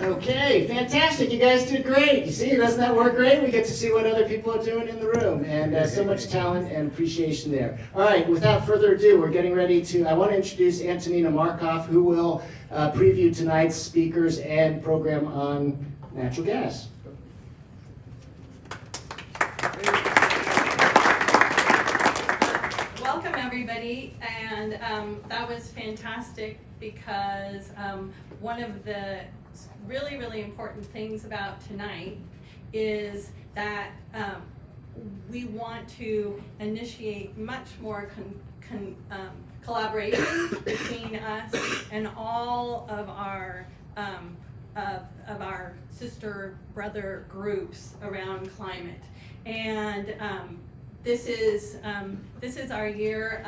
Okay, fantastic. You guys did great. You see, doesn't that work great? We get to see what other people are doing in the room, and so much talent and appreciation there. All right, without further ado, we're getting ready to, I want to introduce Antonina Markov, who will preview tonight's speakers and program on natural gas. Welcome, everybody, and that was fantastic because one of the really, really important things about tonight is that we want to initiate much more collaboration between us and all of our sister brother groups around climate. And this is our year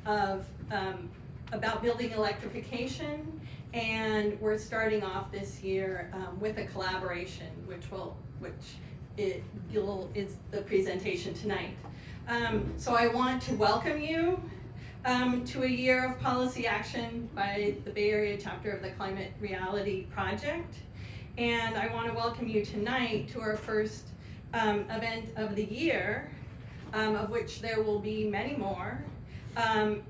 of about building electrification, and we're starting off this year with a collaboration, which is the presentation tonight. So I want to welcome you to a year of policy action by the Bay Area chapter of the Climate Reality Project, and I want to welcome you tonight to our first event of the year, of which there will be many more. And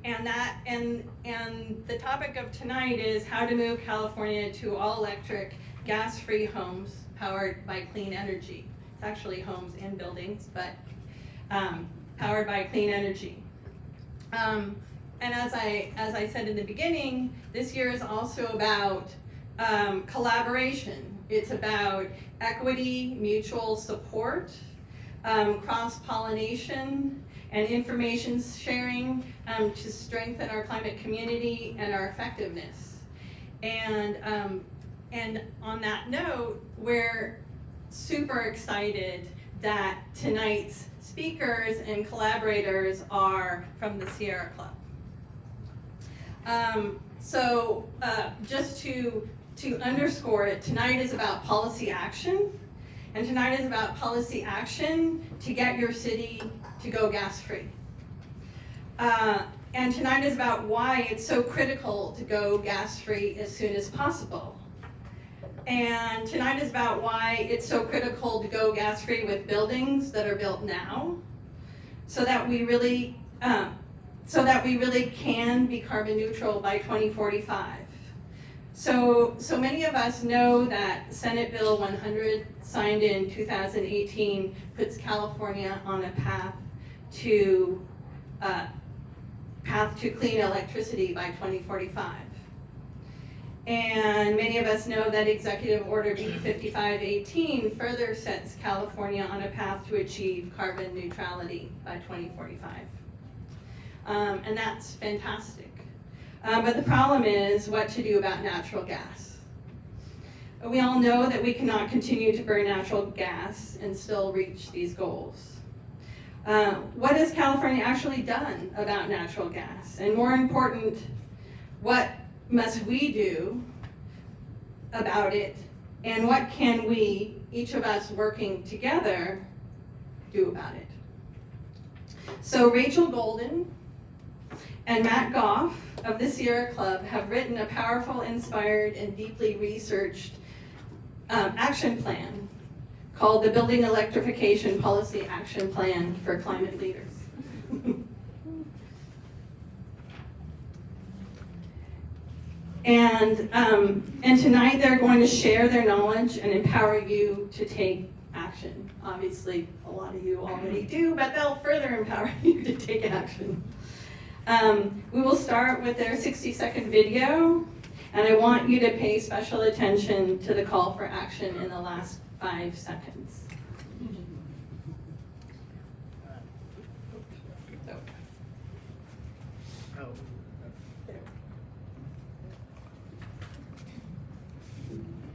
the topic of tonight is how to move California to all-electric, gas-free homes powered by clean energy. It's actually homes and buildings, but powered by clean energy. And as I said in the beginning, this year is also about collaboration. It's about equity, mutual support, cross-pollination, and information sharing to strengthen our climate community and our effectiveness. And on that note, we're super excited that tonight's speakers and collaborators are from the Sierra Club. So just to underscore it, tonight is about policy action, and tonight is about policy action to get your city to go gas-free. And tonight is about why it's so critical to go gas-free as soon as possible. And tonight is about why it's so critical to go gas-free with buildings that are built now, so that we really can be carbon neutral by 2045. So many of us know that Senate Bill 100, signed in 2018, puts California on a path to clean electricity by 2045. And many of us know that Executive Order B5518 further sets California on a path to achieve carbon neutrality by 2045. And that's fantastic. But the problem is what to do about natural gas. We all know that we cannot continue to burn natural gas and still reach these goals. What has California actually done about natural gas? And more important, what must we do about it? And what can we, each of us working together, do about it? So Rachel Golden and Matt Goff of the Sierra Club have written a powerful, inspired, and deeply researched action plan called the Building Electrification Policy Action Plan for Climate Leaders. And tonight they're going to share their knowledge and empower you to take action. Obviously, a lot of you already do, but they'll further empower you to take action. We will start with their 60-second video, and I want you to pay special attention to the call for action in the last 5 seconds.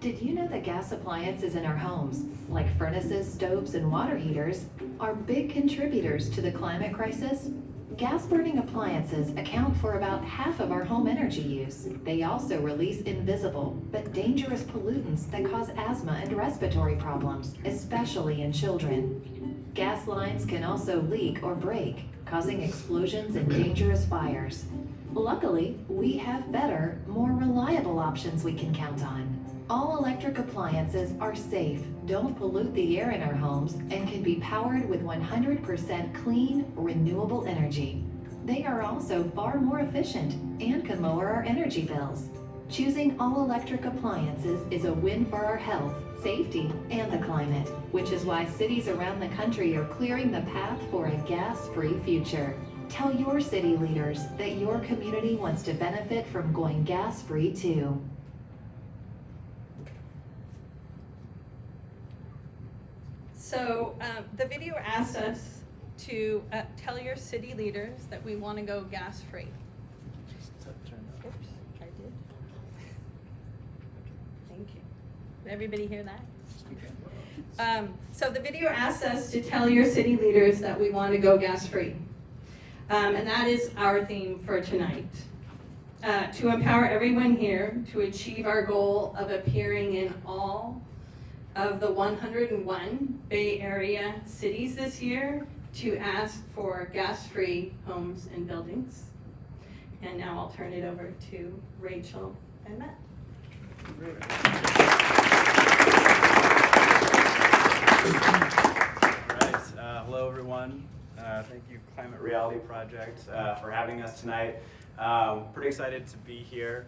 Did you know that gas appliances in our homes, like furnaces, stoves, and water heaters, are big contributors to the climate crisis? Gas-burning appliances account for about half of our home energy use. They also release invisible but dangerous pollutants that cause asthma and respiratory problems, especially in children. Gas lines can also leak or break, causing explosions and dangerous fires. Luckily, we have better, more reliable options we can count on. All electric appliances are safe, don't pollute the air in our homes, and can be powered with 100% clean, renewable energy. They are also far more efficient and can lower our energy bills. Choosing all electric appliances is a win for our health, safety, and the climate, which is why cities around the country are clearing the path for a gas-free future. Tell your city leaders that your community wants to benefit from going gas-free too. So the video asked us to tell your city leaders that we want to go gas-free. Oops, I did. Thank you. Did everybody hear that? So the video asked us to tell your city leaders that we want to go gas-free. And that is our theme for tonight. To empower everyone here to achieve our goal of appearing in all of the 101 Bay Area cities this year to ask for gas-free homes and buildings. And now I'll turn it over to Rachel and Matt. All right, hello everyone. Thank you Climate Reality Project for having us tonight. Pretty excited to be here.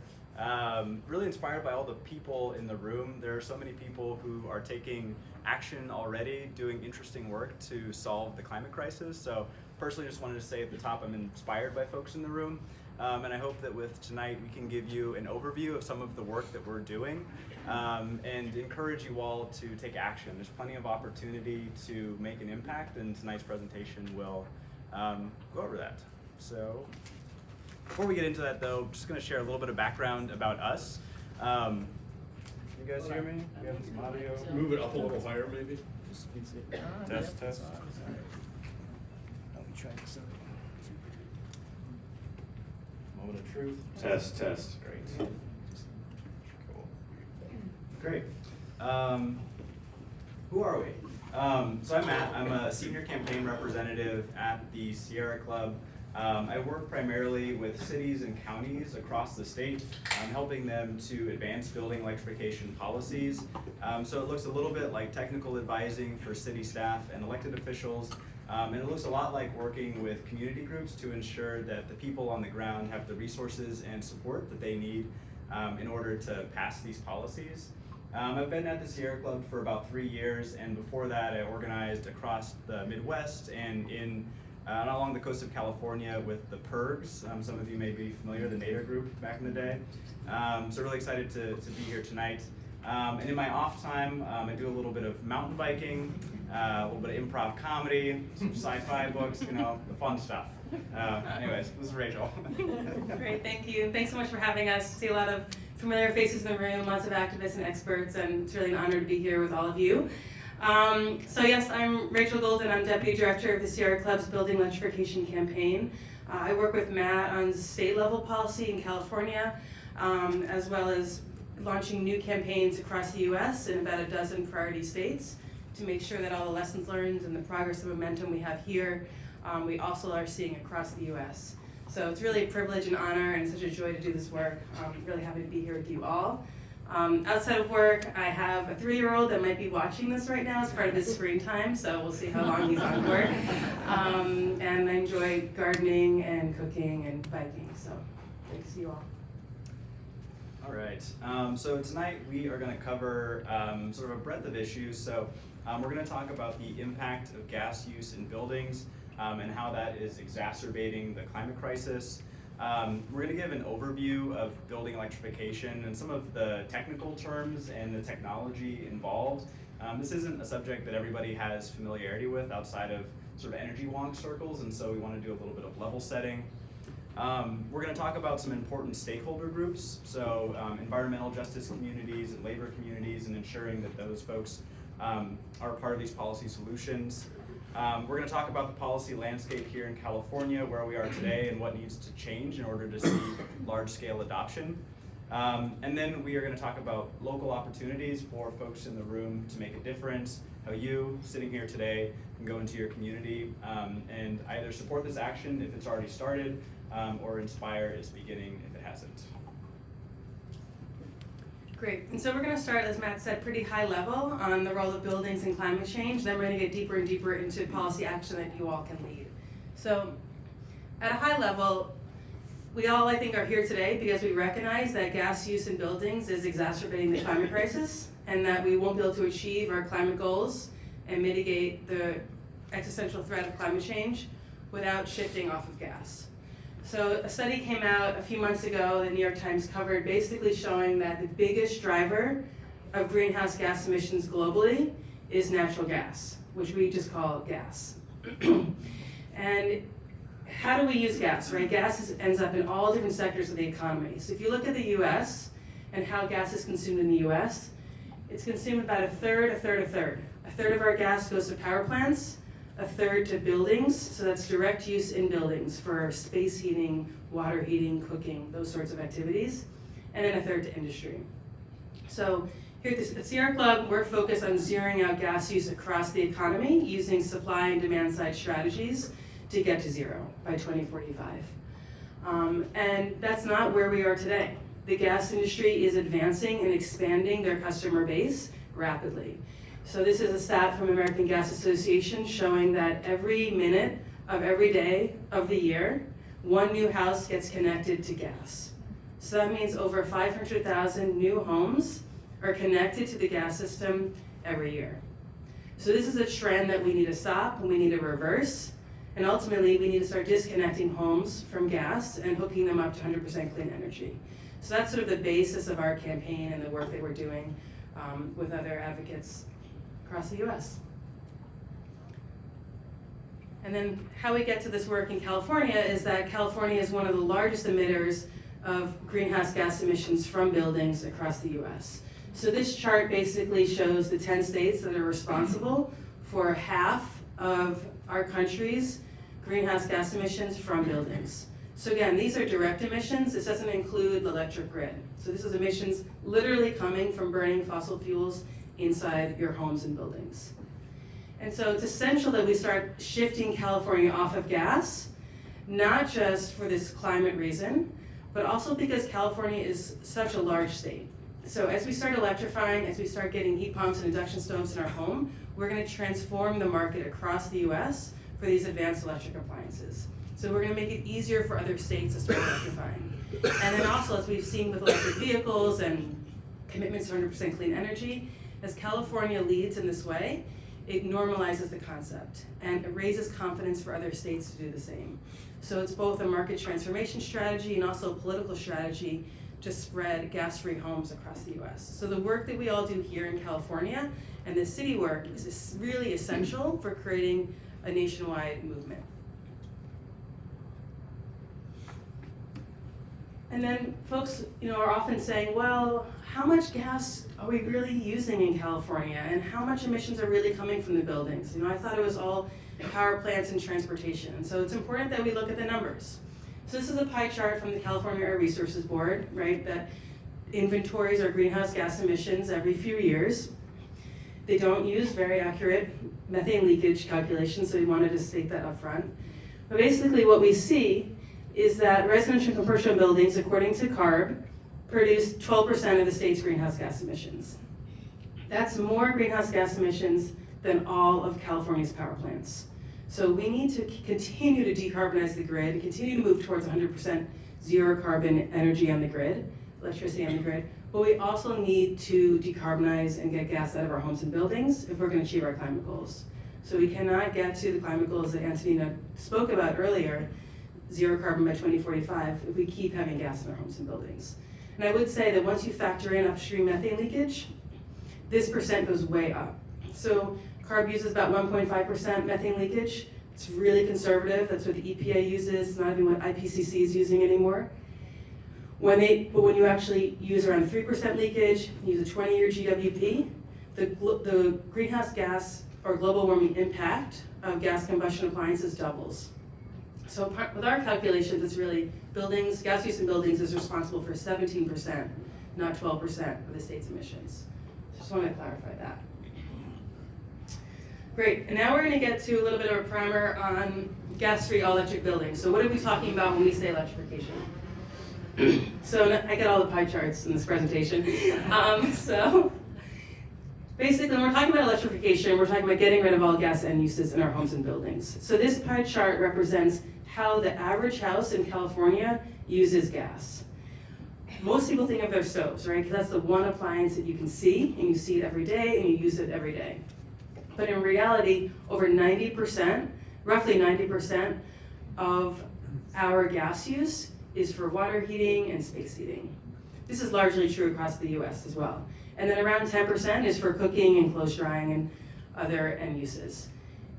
Really inspired by all the people in the room. There are so many people who are taking action already, doing interesting work to solve the climate crisis. So personally just wanted to say at the top I'm inspired by folks in the room. And I hope that with tonight we can give you an overview of some of the work that we're doing and encourage you all to take action. There's plenty of opportunity to make an impact, and tonight's presentation will go over that. So before we get into that though, I'm just going to share a little bit of background about us. You guys hear me? We have some audio. Move it up a little higher, maybe. Test. Moment of truth. Test. Great. Cool. Great. Who are we? So I'm Matt. I'm a senior campaign representative at the Sierra Club. I work primarily with cities and counties across the state, helping them to advance building electrification policies. So it looks a little bit like technical advising for city staff and elected officials. And it looks a lot like working with community groups to ensure that the people on the ground have the resources and support that they need in order to pass these policies. I've been at the Sierra Club for about 3 years, and before that I organized across the Midwest and along the coast of California with the PERGs. Some of you may be familiar, the NADA group back in the day. So really excited to be here tonight. And in my off time, I do a little bit of mountain biking, a little bit of improv comedy, some sci-fi books, you know, the fun stuff. Anyways, this is Rachel. Great, thank you. Thanks so much for having us. See a lot of familiar faces in the room, lots of activists and experts, and it's really an honor to be here with all of you. So yes, I'm Rachel Golden. I'm Deputy Director of the Sierra Club's Building Electrification Campaign. I work with Matt on state level policy in California, as well as launching new campaigns across the US in about a dozen priority states to make sure that all the lessons learned and the progress and momentum we have here, we also are seeing across the US. So it's really a privilege and honor and such a joy to do this work. I'm really happy to be here with you all. Outside of work, I have a 3-year-old that might be watching this right now as part of his screen time, so we'll see how long he's on board. And I enjoy gardening and cooking and biking, so great to see you all. All right, so tonight we are going to cover sort of a breadth of issues. So we're going to talk about the impact of gas use in buildings and how that is exacerbating the climate crisis. We're going to give an overview of building electrification and some of the technical terms and the technology involved. This isn't a subject that everybody has familiarity with outside of sort of energy wonk circles, and so we want to do a little bit of level setting. We're going to talk about some important stakeholder groups, so environmental justice communities and labor communities, and ensuring that those folks are part of these policy solutions. We're going to talk about the policy landscape here in California, where we are today and what needs to change in order to see large-scale adoption. And then we are going to talk about local opportunities for folks in the room to make a difference, how you, sitting here today, can go into your community and either support this action if it's already started, or inspire its beginning if it hasn't. Great. And so we're going to start, as Matt said, pretty high level on the role of buildings and climate change. Then we're going to get deeper and deeper into policy action that you all can lead. So at a high level, we all, I think, are here today because we recognize that gas use in buildings is exacerbating the climate crisis and that we won't be able to achieve our climate goals and mitigate the existential threat of climate change without shifting off of gas. So a study came out a few months ago, the New York Times covered, basically showing that the biggest driver of greenhouse gas emissions globally is natural gas, which we just call gas. And how do we use gas, right? Gas ends up in all different sectors of the economy. So if you look at the US and how gas is consumed in the US, it's consumed about a third. A third of our gas goes to power plants, a third to buildings, so that's direct use in buildings for space heating, water heating, cooking, those sorts of activities, and then a third to industry. So here at Sierra Club, we're focused on zeroing out gas use across the economy using supply and demand side strategies to get to zero by 2045. And that's not where we are today. The gas industry is advancing and expanding their customer base rapidly. So this is a stat from American Gas Association showing that every minute of every day of the year, one new house gets connected to gas. So that means over 500,000 new homes are connected to the gas system every year. So this is a trend that we need to stop and we need to reverse. And ultimately, we need to start disconnecting homes from gas and hooking them up to 100% clean energy. So that's sort of the basis of our campaign and the work that we're doing with other advocates across the US. And then how we get to this work in California is that California is one of the largest emitters of greenhouse gas emissions from buildings across the US. So this chart basically shows the 10 states that are responsible for half of our country's greenhouse gas emissions from buildings. So again, these are direct emissions. This doesn't include the electric grid. So this is emissions literally coming from burning fossil fuels inside your homes and buildings. And so it's essential that we start shifting California off of gas, not just for this climate reason, but also because California is such a large state. So as we start electrifying, as we start getting heat pumps and induction stoves in our home, we're going to transform the market across the US for these advanced electric appliances. So we're going to make it easier for other states to start electrifying. And then also, as we've seen with electric vehicles and commitments to 100% clean energy, as California leads in this way, it normalizes the concept and it raises confidence for other states to do the same. So it's both a market transformation strategy and also a political strategy to spread gas-free homes across the US. So the work that we all do here in California and the city work is really essential for creating a nationwide movement. And then folks, are often saying, well, how much gas are we really using in California and how much emissions are really coming from the buildings? I thought it was all power plants and transportation. And so it's important that we look at the numbers. So this is a pie chart from the California Air Resources Board, right, that inventories our greenhouse gas emissions every few years. They don't use very accurate methane leakage calculations, so we wanted to state that up front. But basically what we see is that residential and commercial buildings, according to CARB, produce 12% of the state's greenhouse gas emissions. That's more greenhouse gas emissions than all of California's power plants. So we need to continue to decarbonize the grid and continue to move towards 100% zero carbon energy on the grid, electricity on the grid, but we also need to decarbonize and get gas out of our homes and buildings if we're going to achieve our climate goals. So we cannot get to the climate goals that Antonina spoke about earlier, zero carbon by 2045, if we keep having gas in our homes and buildings. And I would say that once you factor in upstream methane leakage, this percent goes way up. So CARB uses about 1.5% methane leakage. It's really conservative. That's what the EPA uses. It's not even what IPCC is using anymore. But when you actually use around 3% leakage, use a 20-year GWP, the greenhouse gas or global warming impact of gas combustion appliances doubles. So with our calculations, it's really buildings, gas use in buildings is responsible for 17%, not 12% of the state's emissions. Just want to clarify that. Great, and now we're going to get to a little bit of a primer on gas-free all-electric buildings. So what are we talking about when we say electrification? So I get all the pie charts in this presentation. So basically, when we're talking about electrification, we're talking about getting rid of all gas end uses in our homes and buildings. So this pie chart represents how the average house in California uses gas. Most people think of their stoves, right? Because that's the one appliance that you can see, and you see it every day, and you use it every day. But in reality, over 90%, roughly 90% of our gas use is for water heating and space heating. This is largely true across the US as well. And then around 10% is for cooking and clothes drying and other end uses.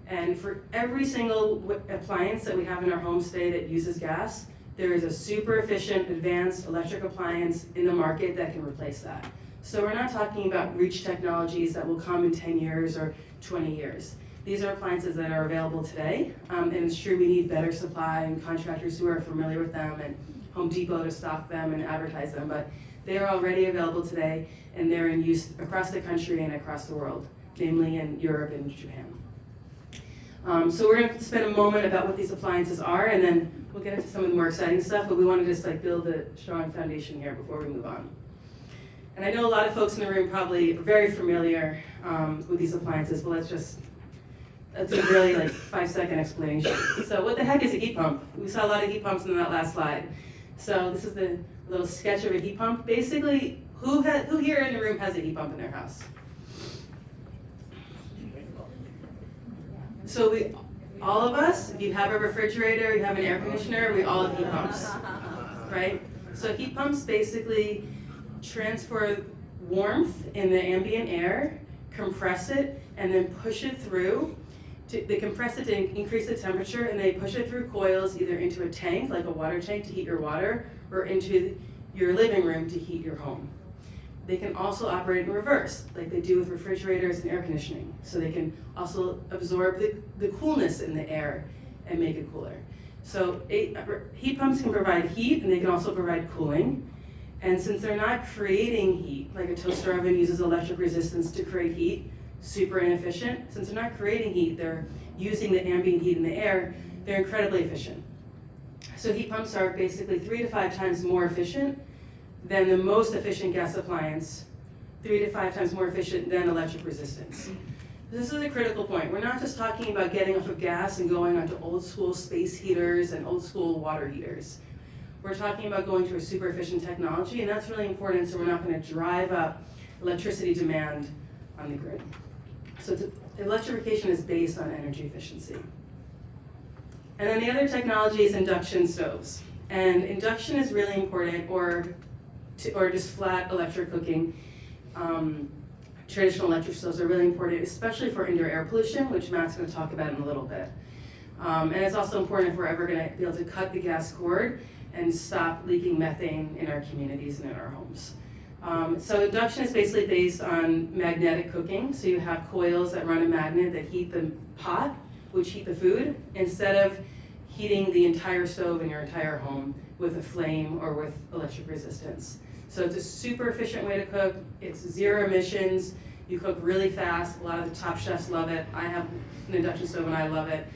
And for every single appliance that we have in our homes today that uses gas, there is a super efficient advanced electric appliance in the market that can replace that. So we're not talking about reach technologies that will come in 10 years or 20 years. These are appliances that are available today, and it's true we need better supply and contractors who are familiar with them and Home Depot to stock them and advertise them, but they are already available today and they're in use across the country and across the world, namely in Europe and Japan. So we're going to spend a moment about what these appliances are, and then we'll get into some of the more exciting stuff, but we want to just build a strong foundation here before we move on. And I know a lot of folks in the room probably are very familiar with these appliances, but that's a really 5-second explanation. So what the heck is a heat pump? We saw a lot of heat pumps in that last slide. So this is the little sketch of a heat pump. Basically, who here in the room has a heat pump in their house? So all of us, if you have a refrigerator, you have an air conditioner, we all have heat pumps, right? So heat pumps basically transfer warmth in the ambient air, compress it, and then push it through. They compress it to increase the temperature, and they push it through coils either into a tank, like a water tank to heat your water, or into your living room to heat your home. They can also operate in reverse, like they do with refrigerators and air conditioning. So they can also absorb the coolness in the air and make it cooler. So heat pumps can provide heat, and they can also provide cooling. And since they're not creating heat, like a toaster oven uses electric resistance to create heat, super inefficient. Since they're not creating heat, they're using the ambient heat in the air, they're incredibly efficient. So heat pumps are basically 3 to 5 times more efficient than the most efficient gas appliance, 3 to 5 times more efficient than electric resistance. This is a critical point. We're not just talking about getting off of gas and going onto old school space heaters and old school water heaters. We're talking about going to a super efficient technology, and that's really important so we're not going to drive up electricity demand on the grid. So electrification is based on energy efficiency. And then the other technology is induction stoves. And induction is really important, or just flat electric cooking. Traditional electric stoves are really important, especially for indoor air pollution, which Matt's going to talk about in a little bit. And it's also important if we're ever going to be able to cut the gas cord and stop leaking methane in our communities and in our homes. So induction is basically based on magnetic cooking. So you have coils that run a magnet that heat the pot, which heat the food, instead of heating the entire stove in your entire home with a flame or with electric resistance. So it's a super efficient way to cook. It's 0 emissions. You cook really fast. A lot of the top chefs love it. I have an induction stove and I love it.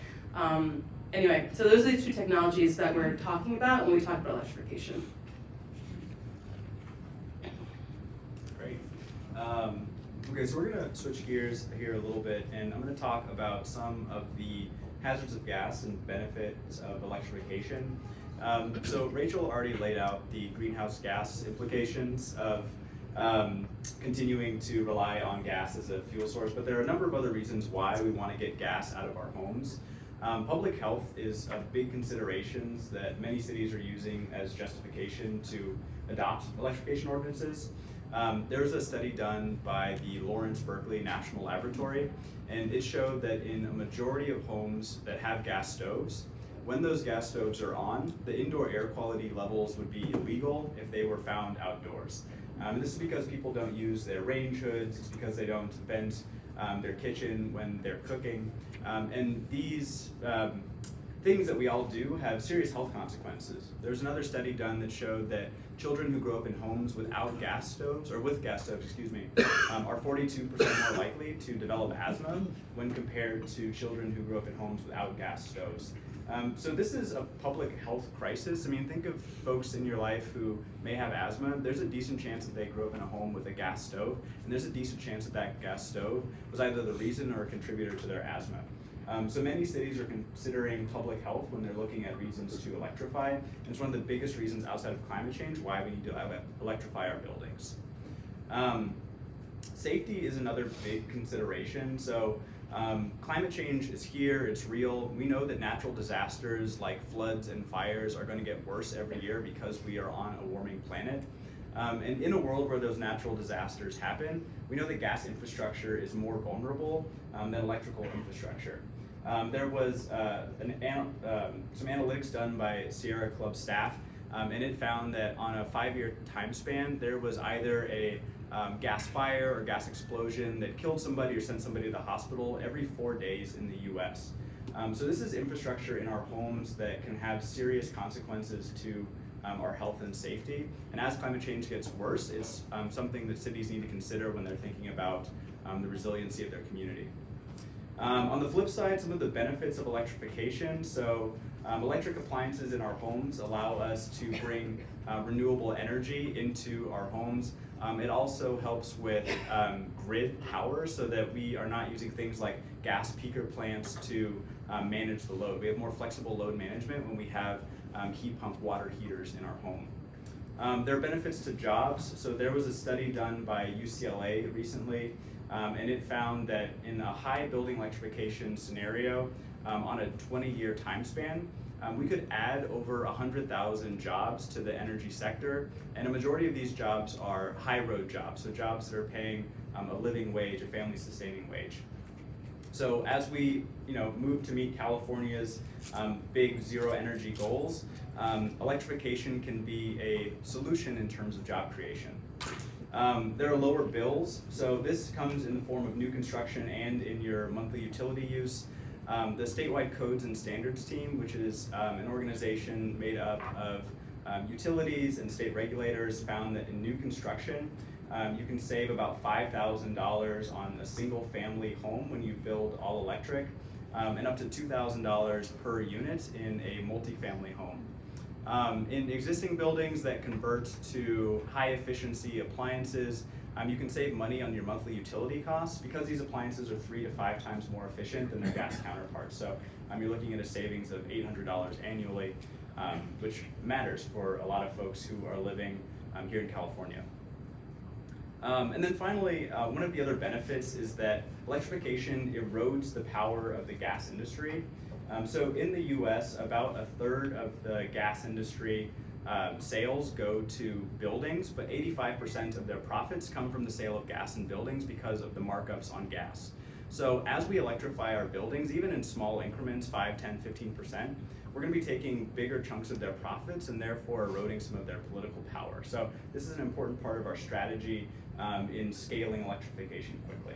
Anyway, so those are the 2 technologies that we're talking about when we talk about electrification. Great. Okay, so we're going to switch gears here a little bit, and I'm going to talk about some of the hazards of gas and benefits of electrification. So Rachel already laid out the greenhouse gas implications of continuing to rely on gas as a fuel source, but there are a number of other reasons why we want to get gas out of our homes. Public health is a big consideration that many cities are using as justification to adopt electrification ordinances. There was a study done by the Berkeley National Laboratory, and it showed that in a majority of homes that have gas stoves, when those gas stoves are on, the indoor air quality levels would be illegal if they were found outdoors. This is because people don't use their range hoods, it's because they don't vent their kitchen when they're cooking. And these things that we all do have serious health consequences. There's another study done that showed that children who grow up in homes without gas stoves, or with gas stoves, are 42% more likely to develop asthma when compared to children who grew up in homes without gas stoves. So this is a public health crisis. I mean, think of folks in your life who may have asthma. There's a decent chance that they grew up in a home with a gas stove, and there's a decent chance that that gas stove was either the reason or a contributor to their asthma. So many cities are considering public health when they're looking at reasons to electrify, and it's one of the biggest reasons outside of climate change why we need to electrify our buildings. Safety is another big consideration. So climate change is here, it's real. We know that natural disasters like floods and fires are going to get worse every year because we are on a warming planet. And in a world where those natural disasters happen, we know that gas infrastructure is more vulnerable than electrical infrastructure. There was some analytics done by Sierra Club staff, and it found that on a 5-year time span, there was either a gas fire or gas explosion that killed somebody or sent somebody to the hospital every 4 days in the US. So this is infrastructure in our homes that can have serious consequences to our health and safety. And as climate change gets worse, it's something that cities need to consider when they're thinking about the resiliency of their community. On the flip side, some of the benefits of electrification. So electric appliances in our homes allow us to bring renewable energy into our homes. It also helps with grid power so that we are not using things like gas peaker plants to manage the load. We have more flexible load management when we have heat pump water heaters in our home. There are benefits to jobs. So there was a study done by UCLA recently, and it found that in a high building electrification scenario, on a 20-year time span, we could add over 100,000 jobs to the energy sector, and a majority of these jobs are high road jobs, so jobs that are paying a living wage, a family sustaining wage. So as we move to meet California's big zero energy goals, electrification can be a solution in terms of job creation. There are lower bills, so this comes in the form of new construction and in your monthly utility use. The statewide codes and standards team, which is an organization made up of utilities and state regulators, found that in new construction, you can save about $5,000 on a single family home when you build all electric, and up to $2,000 per unit in a multifamily home. In existing buildings that convert to high efficiency appliances, you can save money on your monthly utility costs because these appliances are 3 to 5 times more efficient than their gas counterparts. So you're looking at a savings of $800 annually, which matters for a lot of folks who are living here in California. And then finally, one of the other benefits is that electrification erodes the power of the gas industry. So in the US, about a third of the gas industry sales go to buildings, but 85% of their profits come from the sale of gas in buildings because of the markups on gas. So as we electrify our buildings, even in small increments, 5, 10, 15%, we're going to be taking bigger chunks of their profits and therefore eroding some of their political power. So this is an important part of our strategy in scaling electrification quickly.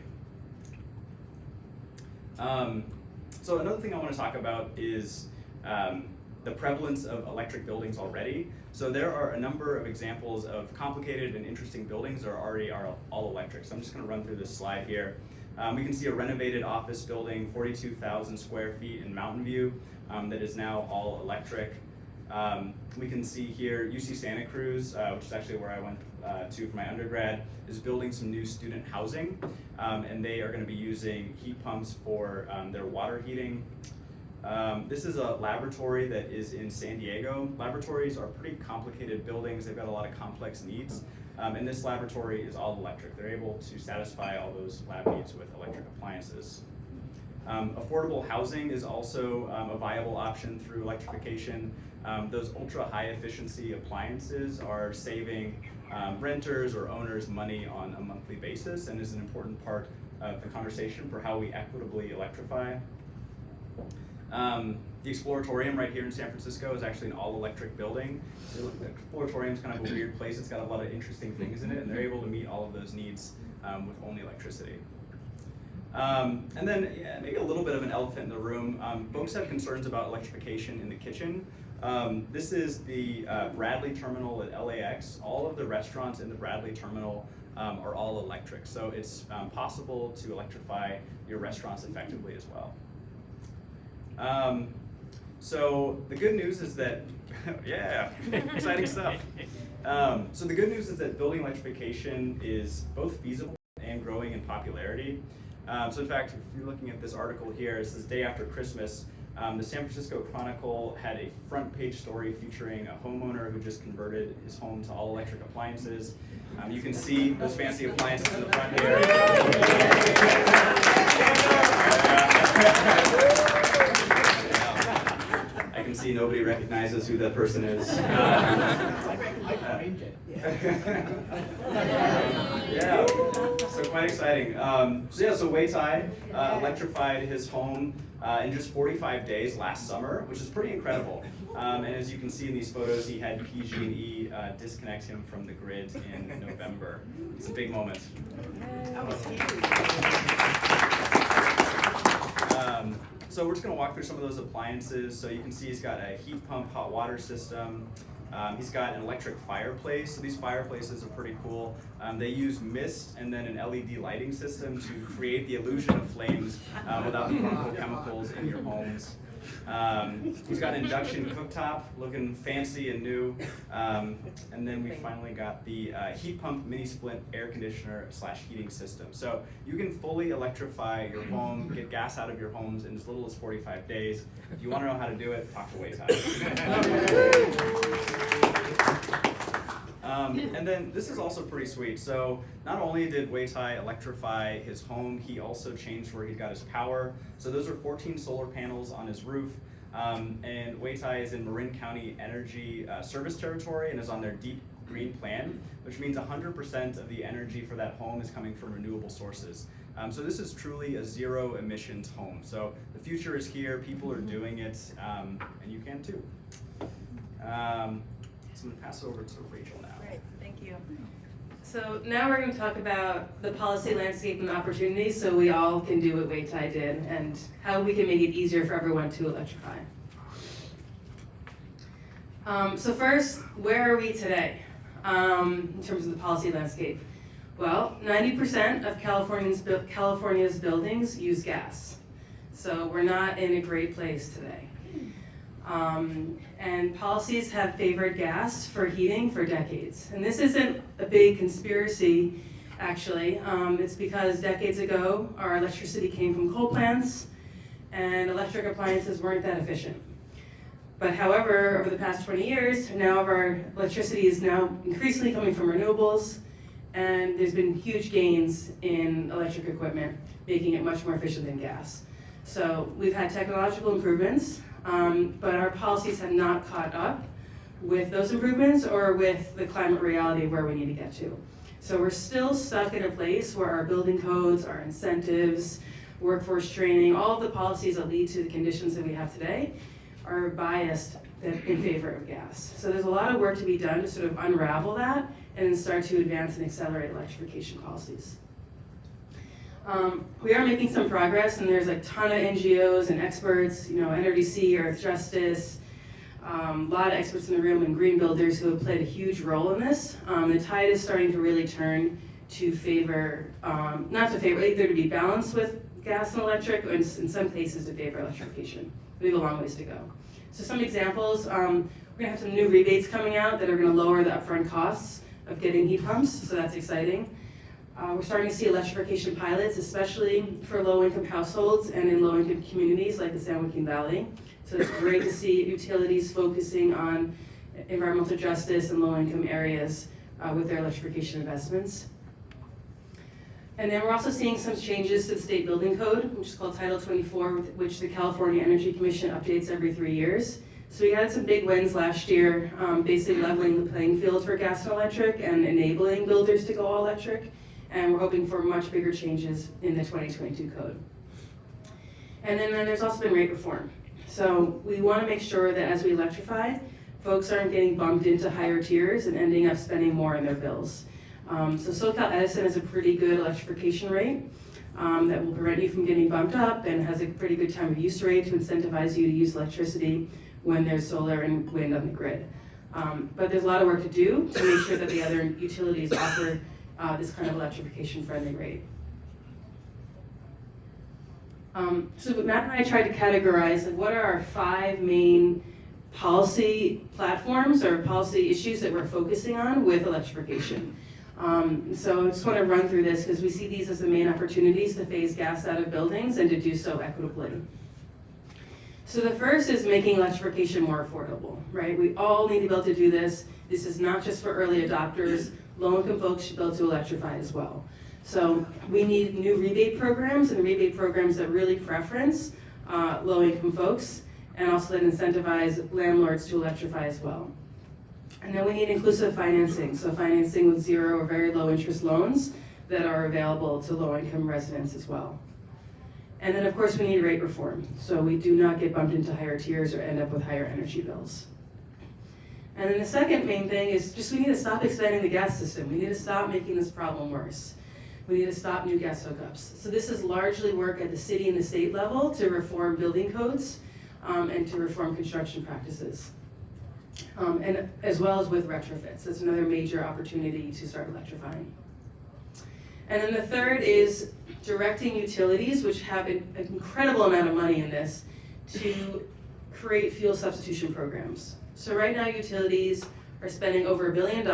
So another thing I want to talk about is the prevalence of electric buildings already. So there are a number of examples of complicated and interesting buildings that already are all electric. So I'm just going to run through this slide here. We can see a renovated office building, 42,000 square feet in Mountain View, that is now all electric. We can see here UC Santa Cruz, which is actually where I went to for my undergrad, is building some new student housing, and they are going to be using heat pumps for their water heating. This is a laboratory that is in San Diego. Laboratories are pretty complicated buildings. They've got a lot of complex needs. And this laboratory is all electric. They're able to satisfy all those lab needs with electric appliances. Affordable housing is also a viable option through electrification. Those ultra high efficiency appliances are saving renters or owners money on a monthly basis and is an important part of the conversation for how we equitably electrify. The Exploratorium right here in San Francisco is actually an all-electric building. The Exploratorium is kind of a weird place. It's got a lot of interesting things in it, and they're able to meet all of those needs with only electricity. And then maybe a little bit of an elephant in the room. Folks have concerns about electrification in the kitchen. This is the Bradley Terminal at LAX. All of the restaurants in the Bradley Terminal are all electric, so it's possible to electrify your restaurants effectively as well. So the good news is that, yeah, exciting stuff. So the good news is that building electrification is both feasible and growing in popularity. So in fact, if you're looking at this article here, it says day after Christmas, the San Francisco Chronicle had a front page story featuring a homeowner who just converted his home to all electric appliances. You can see those fancy appliances in the front here. I can see nobody recognizes who that person is. Yeah, so quite exciting. So Wei Tai electrified his home in just 45 days last summer, which is pretty incredible. And as you can see in these photos, he had PG&E disconnect him from the grid in November. It's a big moment. So we're just going to walk through some of those appliances. So you can see he's got a heat pump hot water system. He's got an electric fireplace. So these fireplaces are pretty cool. They use mist and then an LED lighting system to create the illusion of flames without the harmful chemicals in your homes. He's got an induction cooktop looking fancy and new. And then we finally got the heat pump mini split air conditioner / heating system. So you can fully electrify your home, get gas out of your homes in as little as 45 days. If you want to know how to do it, talk to Wei Tai. And then this is also pretty sweet. So not only did Wei Tai electrify his home, he also changed where he got his power. So those are 14 solar panels on his roof. And Wei Tai is in Marin County Energy Service Territory and is on their deep green plan, which means 100% of the energy for that home is coming from renewable sources. So this is truly a zero emissions home. So the future is here, people are doing it, and you can too. So I'm going to pass it over to Rachel now. Great, thank you. So now we're going to talk about the policy landscape and opportunities so we all can do what Wei Tai did and how we can make it easier for everyone to electrify. So first, where are we today in terms of the policy landscape? Well, 90% of California's buildings use gas. So we're not in a great place today. And policies have favored gas for heating for decades. And this isn't a big conspiracy, actually. It's because decades ago, our electricity came from coal plants, and electric appliances weren't that efficient. But however, over the past 20 years, now our electricity is now increasingly coming from renewables, and there's been huge gains in electric equipment, making it much more efficient than gas. So we've had technological improvements, but our policies have not caught up with those improvements or with the climate reality where we need to get to. So we're still stuck in a place where our building codes, our incentives, workforce training, all of the policies that lead to the conditions that we have today are biased in favor of gas. So there's a lot of work to be done to sort of unravel that and then start to advance and accelerate electrification policies. We are making some progress, and there's a ton of NGOs and experts, NRDC, Earth Justice, a lot of experts in the room and green builders who have played a huge role in this. The tide is starting to really turn to favor, either to be balanced with gas and electric, or in some cases to favor electrification. We have a long ways to go. So some examples, we're gonna have some new rebates coming out that are gonna lower the upfront costs of getting heat pumps, so that's exciting. We're starting to see electrification pilots, especially for low-income households and in low-income communities like the San Joaquin Valley. So it's great to see utilities focusing on environmental justice in low-income areas with their electrification investments. And then we're also seeing some changes to the state building code, which is called Title 24, which the California Energy Commission updates every 3 years. So we had some big wins last year, basically leveling the playing field for gas and electric and enabling builders to go all electric. And we're hoping for much bigger changes in the 2022 code. And then there's also been rate reform. So we want to make sure that as we electrify, folks aren't getting bumped into higher tiers and ending up spending more in their bills. So SoCal Edison has a pretty good electrification rate that will prevent you from getting bumped up and has a pretty good time of use rate to incentivize you to use electricity when there's solar and wind on the grid. But there's a lot of work to do to make sure that the other utilities offer this kind of electrification friendly rate. So Matt and I tried to categorize like, what are our 5 main policy platforms or policy issues that we're focusing on with electrification. So I just want to run through this because we see these as the main opportunities to phase gas out of buildings and to do so equitably. So the first is making electrification more affordable, right? We all need to be able to do this. This is not just for early adopters. Low-income folks should be able to electrify as well. So we need new rebate programs and rebate programs that really preference low-income folks and also that incentivize landlords to electrify as well. And then we need inclusive financing, so financing with 0 or very low interest loans that are available to low-income residents as well. And then of course we need rate reform, so we do not get bumped into higher tiers or end up with higher energy bills. And then the second main thing is just we need to stop expanding the gas system. We need to stop making this problem worse. We need to stop new gas hookups. So this is largely work at the city and the state level to reform building codes and to reform construction practices. And as well as with retrofits. That's another major opportunity to start electrifying. And then the third is directing utilities, which have an incredible amount of money in this, to create fuel substitution programs. So right now utilities are spending over $1 billion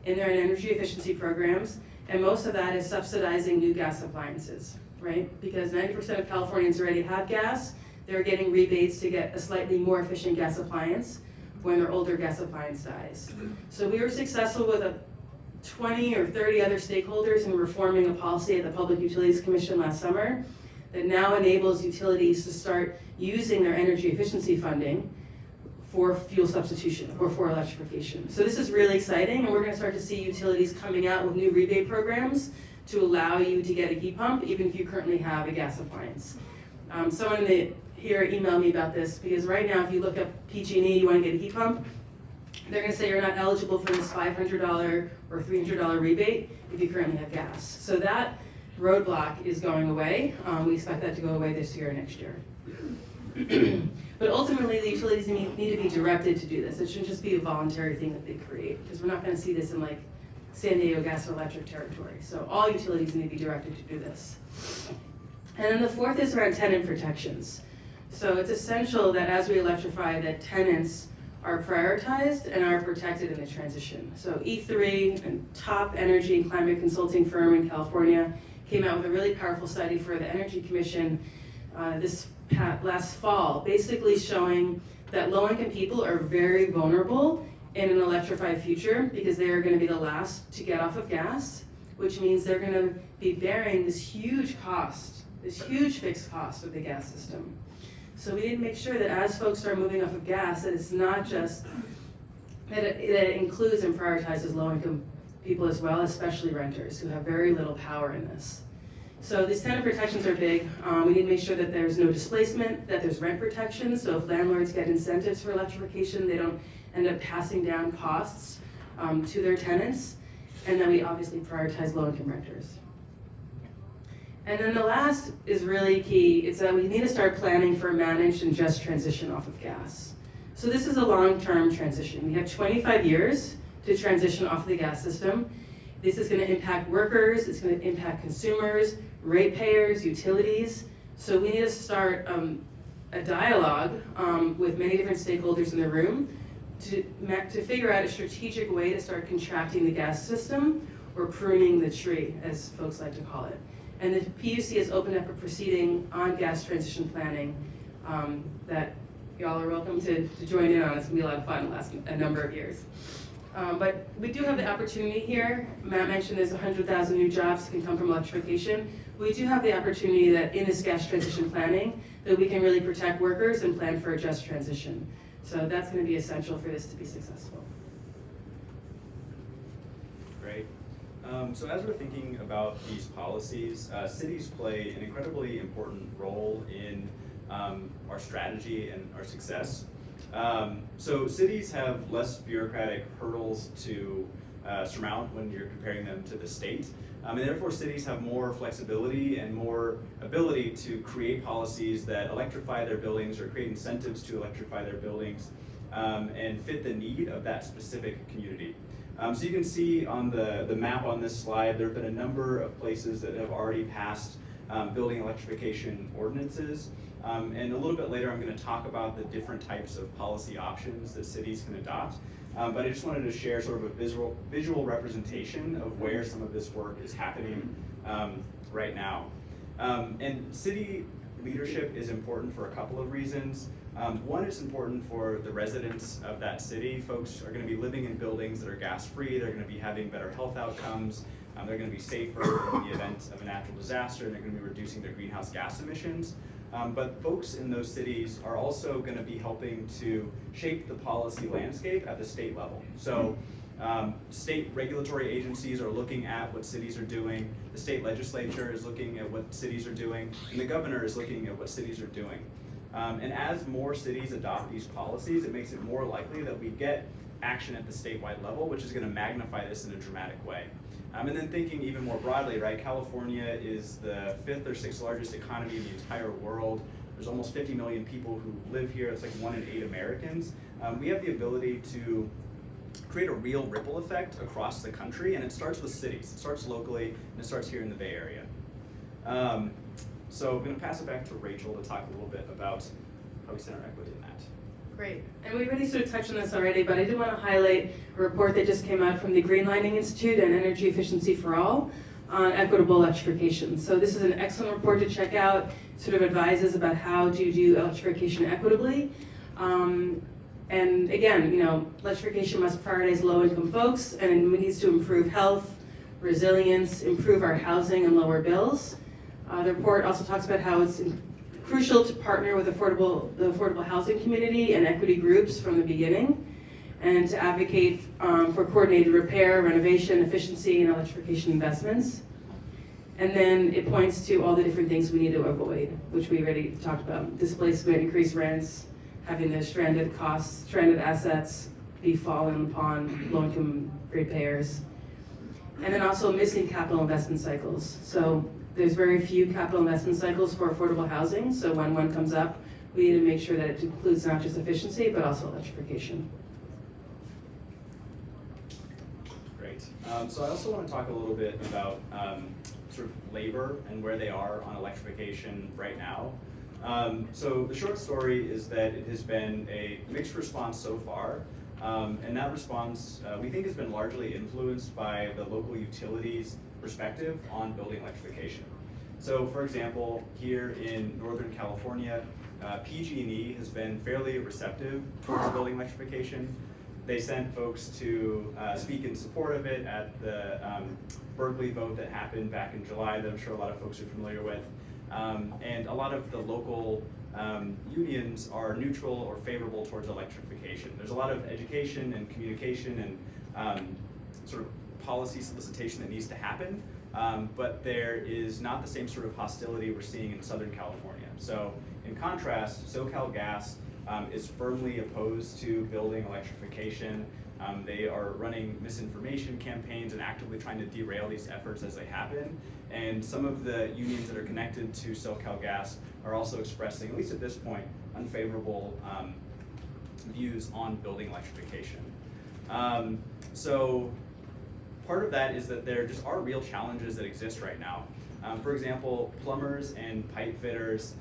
in their energy efficiency programs, and most of that is subsidizing new gas appliances, right? Because 90% of Californians already have gas, they're getting rebates to get a slightly more efficient gas appliance when their older gas appliance dies. So we were successful with 20 or 30 other stakeholders in reforming a policy at the Public Utilities Commission last summer that now enables utilities to start using their energy efficiency funding for fuel substitution or for electrification. So this is really exciting, and we're gonna start to see utilities coming out with new rebate programs to allow you to get a heat pump even if you currently have a gas appliance. Someone here emailed me about this because right now if you look up PG&E, you wanna get a heat pump, they're gonna say you're not eligible for this $500 or $300 rebate if you currently have gas. So that roadblock is going away. We expect that to go away this year or next year. But ultimately, the utilities need to be directed to do this. It shouldn't just be a voluntary thing that they create, because we're not going to see this in like San Diego Gas and Electric territory. So all utilities need to be directed to do this. And then the fourth is around tenant protections. So it's essential that as we electrify, that tenants are prioritized and are protected in the transition. So E3, a top energy and climate consulting firm in California, came out with a really powerful study for the Energy Commission last fall, basically showing that low-income people are very vulnerable in an electrified future because they are going to be the last to get off of gas, which means they're going to be bearing this huge cost, this huge fixed cost of the gas system. So we need to make sure that as folks start moving off of gas, that it's not just, that it includes and prioritizes low-income people as well, especially renters who have very little power in this. So these tenant protections are big. We need to make sure that there's no displacement, that there's rent protection, so if landlords get incentives for electrification, they don't end up passing down costs to their tenants, and then we obviously prioritize low-income renters. And then the last is really key. It's that we need to start planning for a managed and just transition off of gas. So this is a long-term transition. We have 25 years to transition off of the gas system. This is going to impact workers, it's going to impact consumers, ratepayers, utilities. So we need to start a dialogue with many different stakeholders in the room to figure out a strategic way to start contracting the gas system, or pruning the tree, as folks like to call it. And the PUC has opened up a proceeding on gas transition planning that y'all are welcome to join in on. It's going to be a lot of fun. It'll last a number of years. But we do have the opportunity here. Matt mentioned there's 100,000 new jobs that can come from electrification. We do have the opportunity that in this gas transition planning, that we can really protect workers and plan for a just transition. So that's going to be essential for this to be successful. Great. So as we're thinking about these policies, cities play an incredibly important role in our strategy and our success. So cities have less bureaucratic hurdles to surmount when you're comparing them to the state. And therefore cities have more flexibility and more ability to create policies that electrify their buildings or create incentives to electrify their buildings and fit the need of that specific community. So you can see on the map on this slide, there have been a number of places that have already passed building electrification ordinances. And a little bit later, I'm going to talk about the different types of policy options that cities can adopt. But I just wanted to share sort of a visual representation of where some of this work is happening right now. And city leadership is important for a couple of reasons. One, it's important for the residents of that city. Folks are going to be living in buildings that are gas-free. They're going to be having better health outcomes. They're going to be safer in the event of a natural disaster, and they're going to be reducing their greenhouse gas emissions. But folks in those cities are also going to be helping to shape the policy landscape at the state level. So state regulatory agencies are looking at what cities are doing, the state legislature is looking at what cities are doing, and the governor is looking at what cities are doing. And as more cities adopt these policies, it makes it more likely that we get action at the statewide level, which is going to magnify this in a dramatic way. And then thinking even more broadly, right? California is the 5th or 6th largest economy in the entire world. There's almost 50 million people who live here. It's like 1 in 8 Americans. We have the ability to create a real ripple effect across the country, and it starts with cities. It starts locally, and it starts here in the Bay Area. So I'm going to pass it back to Rachel to talk a little bit about how we center equity in that. Great. And we already sort of touched on this already, but I did want to highlight a report that just came out from the Greenlining Institute and Energy Efficiency for All on equitable electrification. So this is an excellent report to check out. It sort of advises about how to do electrification equitably. And again, you know, electrification must prioritize low-income folks, and it needs to improve health, resilience, improve our housing, and lower bills. The report also talks about how it's crucial to partner with the affordable housing community and equity groups from the beginning, and to advocate for coordinated repair, renovation, efficiency, and electrification investments. And then it points to all the different things we need to avoid, which we already talked about: displacement, increased rents, having the stranded costs, stranded assets be fallen upon low-income ratepayers, and then also missing capital investment cycles. So there's very few capital investment cycles for affordable housing, so when one comes up, we need to make sure that it includes not just efficiency, but also electrification. Great. So I also want to talk a little bit about sort of labor and where they are on electrification right now. So the short story is that it has been a mixed response so far, and that response we think has been largely influenced by the local utilities' perspective on building electrification. So for example, here in Northern California, PG&E has been fairly receptive towards building electrification. They sent folks to speak in support of it at the Berkeley vote that happened back in July that I'm sure a lot of folks are familiar with. And a lot of the local unions are neutral or favorable towards electrification. There's a lot of education and communication and sort of policy solicitation that needs to happen, but there is not the same sort of hostility we're seeing in Southern California. So in contrast, SoCalGas is firmly opposed to building electrification. They are running misinformation campaigns and actively trying to derail these efforts as they happen. And some of the unions that are connected to SoCalGas are also expressing, at least at this point, unfavorable views on building electrification. So part of that is that there just are real challenges that exist right now. For example, plumbers and pipe fitters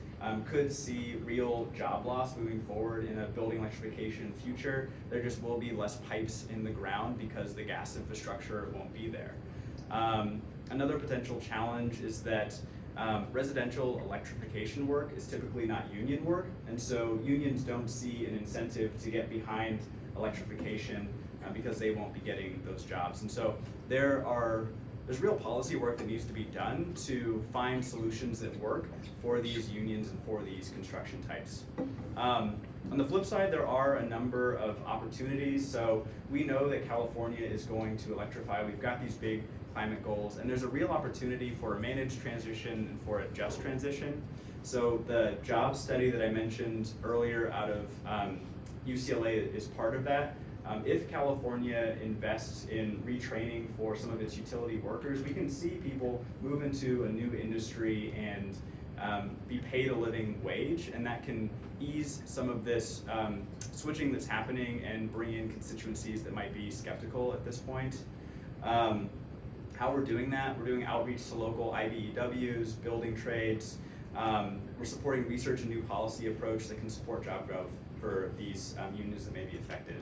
could see real job loss moving forward in a building electrification future. There just will be less pipes in the ground because the gas infrastructure won't be there. Another potential challenge is that residential electrification work is typically not union work, and so unions don't see an incentive to get behind electrification because they won't be getting those jobs. And so there's real policy work that needs to be done to find solutions that work for these unions and for these construction types. On the flip side, there are a number of opportunities. So we know that California is going to electrify. We've got these big climate goals, and there's a real opportunity for a managed transition and for a just transition. So the job study that I mentioned earlier out of UCLA is part of that. If California invests in retraining for some of its utility workers, we can see people move into a new industry and be paid a living wage, and that can ease some of this switching that's happening and bring in constituencies that might be skeptical at this point. How we're doing that, we're doing outreach to local IBEWs, building trades. We're supporting research and new policy approach that can support job growth for these unions that may be affected.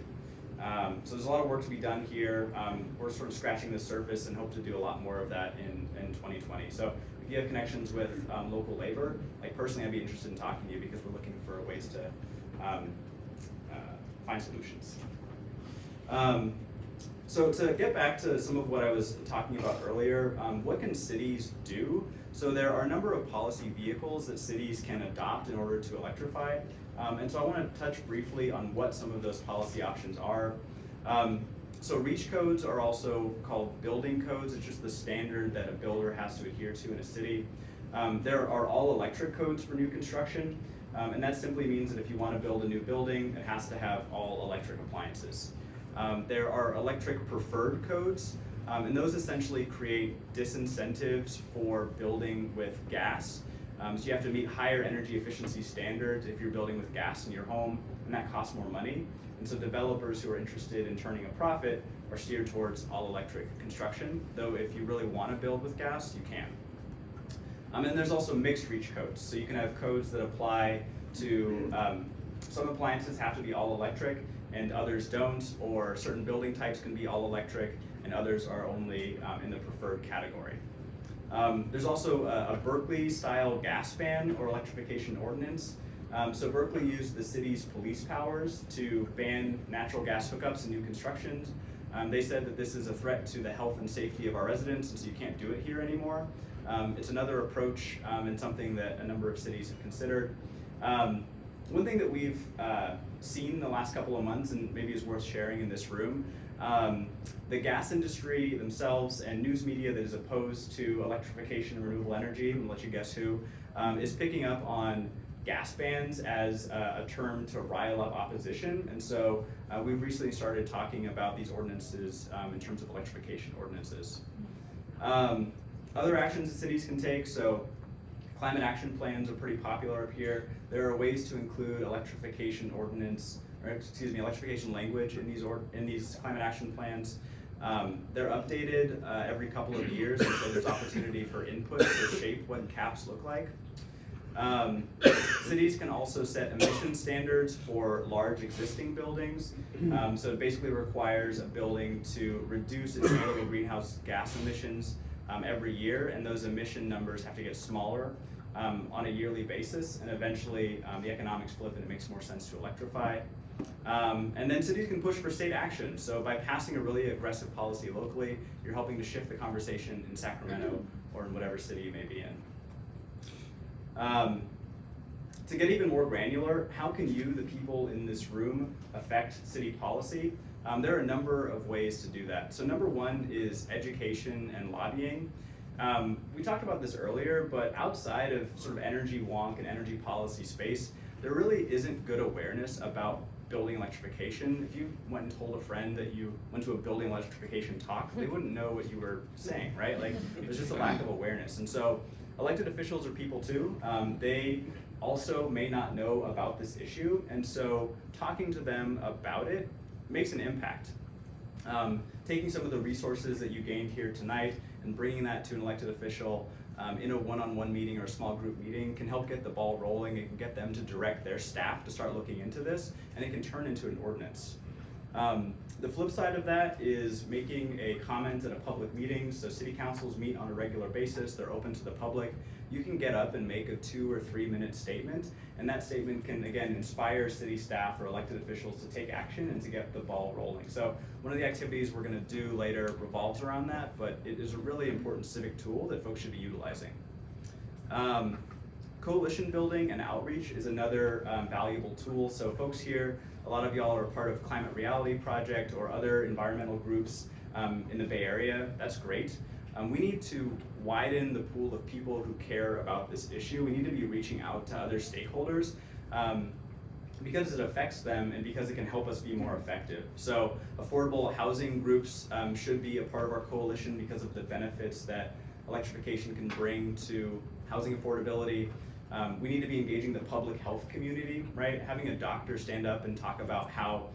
So there's a lot of work to be done here. We're sort of scratching the surface and hope to do a lot more of that in 2020. So if you have connections with local labor, like personally I'd be interested in talking to you because we're looking for ways to find solutions. So to get back to some of what I was talking about earlier, what can cities do? So there are a number of policy vehicles that cities can adopt in order to electrify. And so I want to touch briefly on what some of those policy options are. So REACH codes are also called building codes. It's just the standard that a builder has to adhere to in a city. There are all electric codes for new construction. And that simply means that if you want to build a new building, it has to have all electric appliances. There are electric preferred codes, and those essentially create disincentives for building with gas. So you have to meet higher energy efficiency standards if you're building with gas in your home, and that costs more money. And so developers who are interested in turning a profit are steered towards all electric construction, though if you really want to build with gas, you can. And there's also mixed REACH codes. So you can have codes that apply to, some appliances have to be all electric and others don't, or certain building types can be all electric and others are only in the preferred category. There's also a Berkeley style gas ban or electrification ordinance. So Berkeley used the city's police powers to ban natural gas hookups in new constructions. They said that this is a threat to the health and safety of our residents, and so you can't do it here anymore. It's another approach and something that a number of cities have considered. One thing that we've seen the last couple of months, and maybe is worth sharing in this room, the gas industry themselves and news media that is opposed to electrification and renewable energy, I'm gonna let you guess who, is picking up on gas bans as a term to rile up opposition. And so we've recently started talking about these ordinances in terms of electrification ordinances. Other actions that cities can take, so climate action plans are pretty popular up here. There are ways to include electrification language in these climate action plans. They're updated every couple of years, and so there's opportunity for input to shape what caps look like. Cities can also set emission standards for large existing buildings. So it basically requires a building to reduce its annual greenhouse gas emissions every year, and those emission numbers have to get smaller on a yearly basis, and eventually the economics flip and it makes more sense to electrify. And then cities can push for state action. So by passing a really aggressive policy locally, you're helping to shift the conversation in Sacramento or in whatever city you may be in. To get even more granular, how can you, the people in this room, affect city policy? There are a number of ways to do that. So number one is education and lobbying. We talked about this earlier, but outside of sort of energy wonk and energy policy space, there really isn't good awareness about building electrification. If you went and told a friend that you went to a building electrification talk, they wouldn't know what you were saying, right? Like, there's just a lack of awareness. And so elected officials are people too. They also may not know about this issue, and so talking to them about it makes an impact. Taking some of the resources that you gained here tonight and bringing that to an elected official in a one-on-one meeting or a small group meeting can help get the ball rolling. It can get them to direct their staff to start looking into this, and it can turn into an ordinance. The flip side of that is making a comment at a public meeting. So city councils meet on a regular basis, they're open to the public. You can get up and make a 2 or 3 minute statement, and that statement can, again, inspire city staff or elected officials to take action and to get the ball rolling. So one of the activities we're gonna do later revolves around that, but it is a really important civic tool that folks should be utilizing. Coalition building and outreach is another valuable tool. So folks here, a lot of y'all are part of Climate Reality Project or other environmental groups in the Bay Area. That's great. We need to widen the pool of people who care about this issue. We need to be reaching out to other stakeholders because it affects them and because it can help us be more effective. So affordable housing groups should be a part of our coalition because of the benefits that electrification can bring to housing affordability. We need to be engaging the public health community, right? Having a doctor stand up and talk about how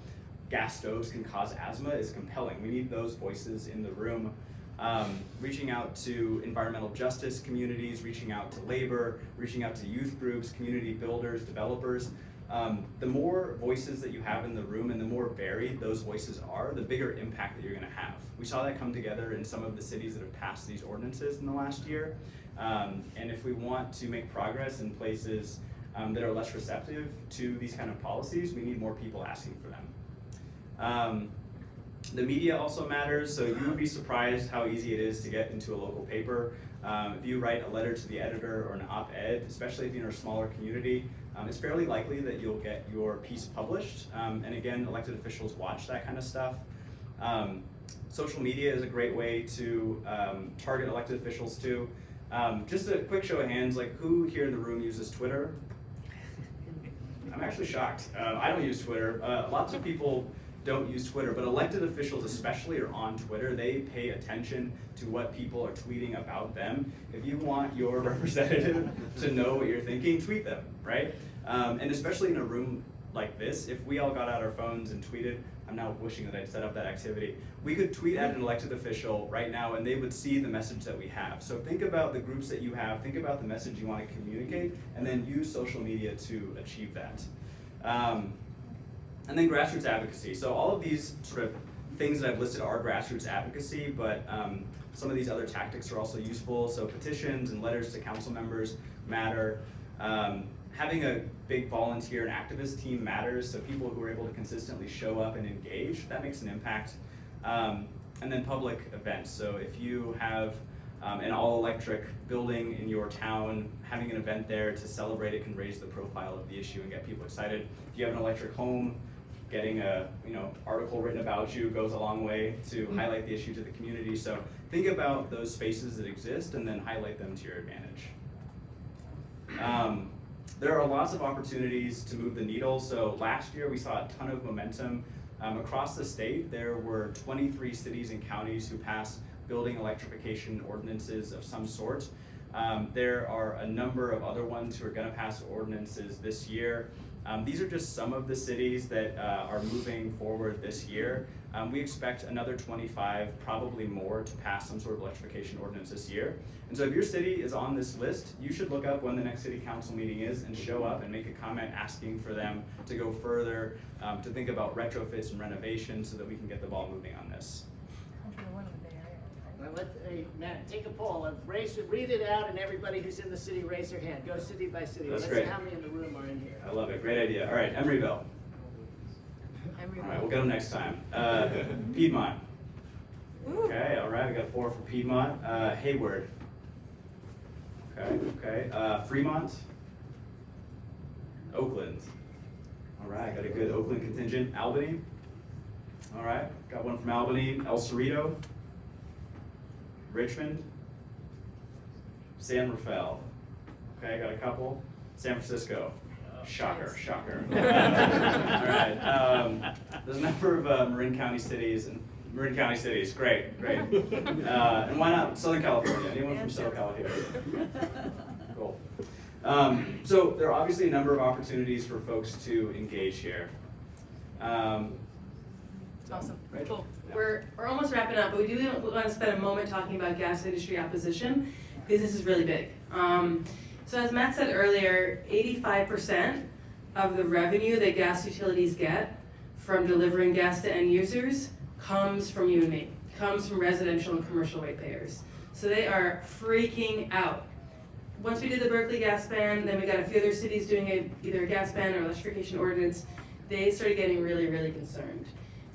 gas stoves can cause asthma is compelling. We need those voices in the room. reaching out to environmental justice communities, reaching out to labor, reaching out to youth groups, community builders, developers. The more voices that you have in the room and the more varied those voices are, the bigger impact that you're going to have. We saw that come together in some of the cities that have passed these ordinances in the last year. And if we want to make progress in places that are less receptive to these kind of policies, we need more people asking for them. The media also matters, so you would be surprised how easy it is to get into a local paper. If you write a letter to the editor or an op-ed, especially if you're in a smaller community, it's fairly likely that you'll get your piece published. And again, elected officials watch that kind of stuff. Social media is a great way to target elected officials too. Just a quick show of hands, like who here in the room uses Twitter? I'm actually shocked. I don't use Twitter. Lots of people don't use Twitter, but elected officials especially are on Twitter. They pay attention to what people are tweeting about them. If you want your representative to know what you're thinking, tweet them, right? And especially in a room like this, if we all got out our phones and tweeted, I'm now wishing that I'd set up that activity, we could tweet at an elected official right now and they would see the message that we have. So think about the groups that you have, think about the message you want to communicate, and then use social media to achieve that. And then grassroots advocacy. So all of these sort of things that I've listed are grassroots advocacy, but some of these other tactics are also useful. So petitions and letters to council members matter. Having a big volunteer and activist team matters, so people who are able to consistently show up and engage, that makes an impact. And then public events. So if you have an all-electric building in your town, having an event there to celebrate it can raise the profile of the issue and get people excited. If you have an electric home, getting a article written about you goes a long way to highlight the issue to the community. So think about those spaces that exist and then highlight them to your advantage. There are lots of opportunities to move the needle. So last year we saw a ton of momentum. Across the state, there were 23 cities and counties who passed building electrification ordinances of some sort. There are a number of other ones who are going to pass ordinances this year. These are just some of the cities that are moving forward this year. We expect another 25, probably more, to pass some sort of electrification ordinance this year. And so if your city is on this list, you should look up when the next city council meeting is and show up and make a comment asking for them to go further, to think about retrofits and renovations so that we can get the ball moving on this. Well, Matt, take a poll and read it out, and everybody who's in the city raise their hand. Go city by city. That's Let's great. see how many in the room are in here. I love it, great idea. All right, Emeryville. All right, we'll get them next time. Piedmont. Okay, all right, we got 4 for Piedmont. Hayward. Okay. Fremont. Oakland. All right, got a good Oakland contingent. Albany. All right, got one from Albany. El Cerrito. Richmond. San Rafael. Okay, got a couple. San Francisco. Shocker. All right. There's a number of Marin County cities. Great. And why not Southern California? Anyone from SoCal here? Cool. So there are obviously a number of opportunities for folks to engage here. Awesome. Right? Cool. Yeah. We're almost wrapping up, but we do want to spend a moment talking about gas industry opposition because this is really big. So as Matt said earlier, 85% of the revenue that gas utilities get from delivering gas to end users comes from you and me, comes from residential and commercial ratepayers. So they are freaking out. Once we did the Berkeley gas ban, then we got a few other cities doing either a gas ban or electrification ordinance, they started getting really, really concerned.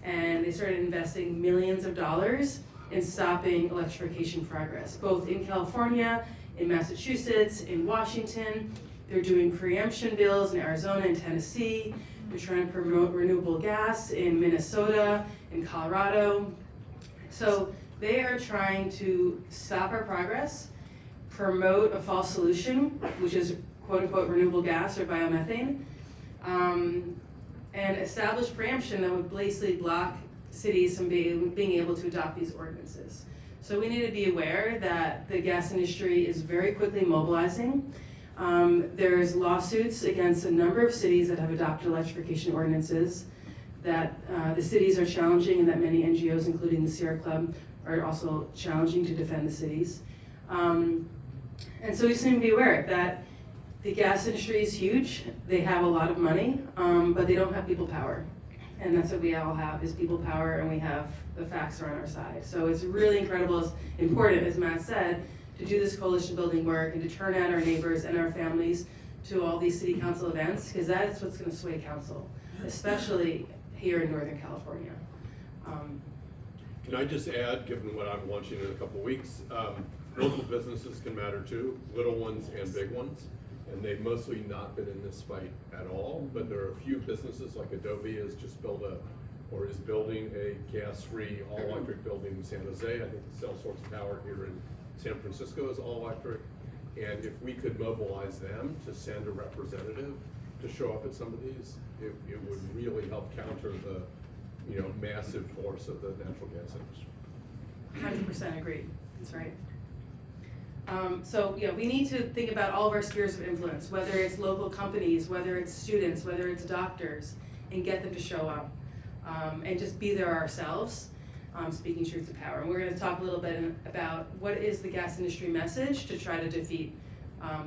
And they started investing millions of dollars in stopping electrification progress, both in California, in Massachusetts, in Washington. They're doing preemption bills in Arizona and Tennessee. They're trying to promote renewable gas in Minnesota, in Colorado. So they are trying to stop our progress, promote a false solution, which is quote unquote renewable gas or biomethane, and establish preemption that would basically block cities from being able to adopt these ordinances. So we need to be aware that the gas industry is very quickly mobilizing. There's lawsuits against a number of cities that have adopted electrification ordinances that the cities are challenging and that many NGOs, including the Sierra Club, are also challenging to defend the cities. And so we just need to be aware that the gas industry is huge. They have a lot of money, but they don't have people power. And that's what we all have, is people power, and we have the facts are on our side. So it's really incredible, important, as Matt said, to do this coalition building work and to turn out our neighbors and our families to all these city council events, because that is what's going to sway council, especially here in Northern California. Can I just add, given what I'm launching in a couple of weeks, local businesses can matter too, little ones and big ones. And they've mostly not been in this fight at all, but there are a few businesses, like Adobe has just built is building a gas-free, all-electric building in San Jose. I think the Salesforce Tower here in San Francisco is all-electric. And if we could mobilize them to send a representative to show up at some of these, it would really help counter the massive force of the natural gas industry. 100% agreed, that's right. So yeah, we need to think about all of our spheres of influence, whether it's local companies, whether it's students, whether it's doctors, and get them to show up and just be there ourselves, speaking truth to power. And we're going to talk a little bit about what is the gas industry message to try to defeat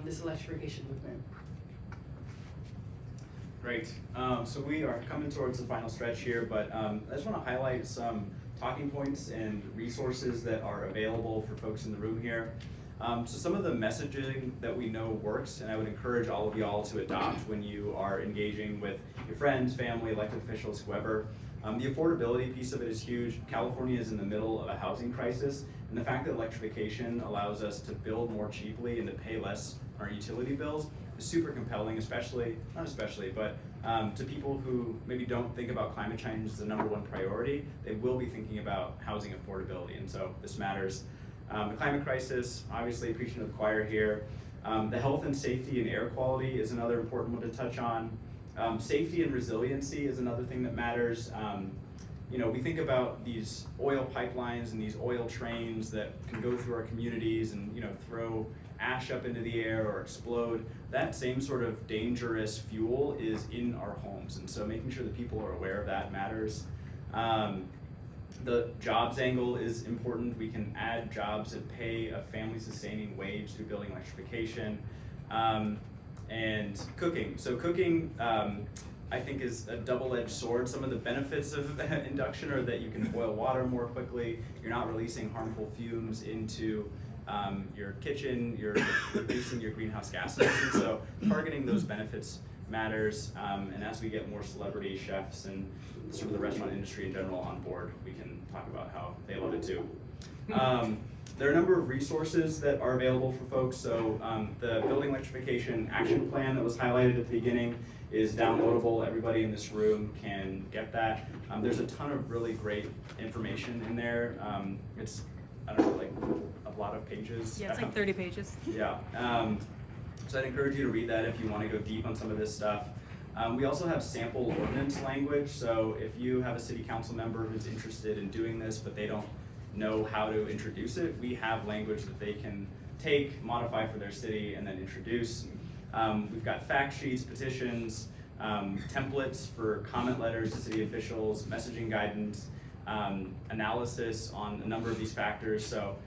this electrification movement. Great. So we are coming towards the final stretch here, but I just want to highlight some talking points and resources that are available for folks in the room here. So some of the messaging that we know works, and I would encourage all of y'all to adopt when you are engaging with your friends, family, elected officials, whoever. The affordability piece of it is huge. California is in the middle of a housing crisis, and the fact that electrification allows us to build more cheaply and to pay less on our utility bills is super compelling, but to people who maybe don't think about climate change as the #1 priority, they will be thinking about housing affordability, and so this matters. The climate crisis, obviously preaching to the choir here. The health and safety and air quality is another important one to touch on. Safety and resiliency is another thing that matters. We think about these oil pipelines and these oil trains that can go through our communities and throw ash up into the air or explode. That same sort of dangerous fuel is in our homes, and so making sure that people are aware of that matters. The jobs angle is important. We can add jobs and pay a family-sustaining wage through building electrification. And cooking. So cooking, I think, is a double-edged sword. Some of the benefits of induction are that you can boil water more quickly, you're not releasing harmful fumes into your kitchen, you're reducing your greenhouse gas emissions. So targeting those benefits matters, and as we get more celebrity chefs and sort of the restaurant industry in general on board, we can talk about how they love it too. There are a number of resources that are available for folks. So the Building Electrification Action Plan that was highlighted at the beginning is downloadable. Everybody in this room can get that. There's a ton of really great information in there. It's, I don't know, like a lot of pages. Yeah, it's like 30 pages. Yeah. So I'd encourage you to read that if you want to go deep on some of this stuff. We also have sample ordinance language. So if you have a city council member who's interested in doing this, but they don't know how to introduce it, we have language that they can take, modify for their city, and then introduce. We've got fact sheets, petitions, templates for comment letters to city officials, messaging guidance, analysis on a number of these factors. So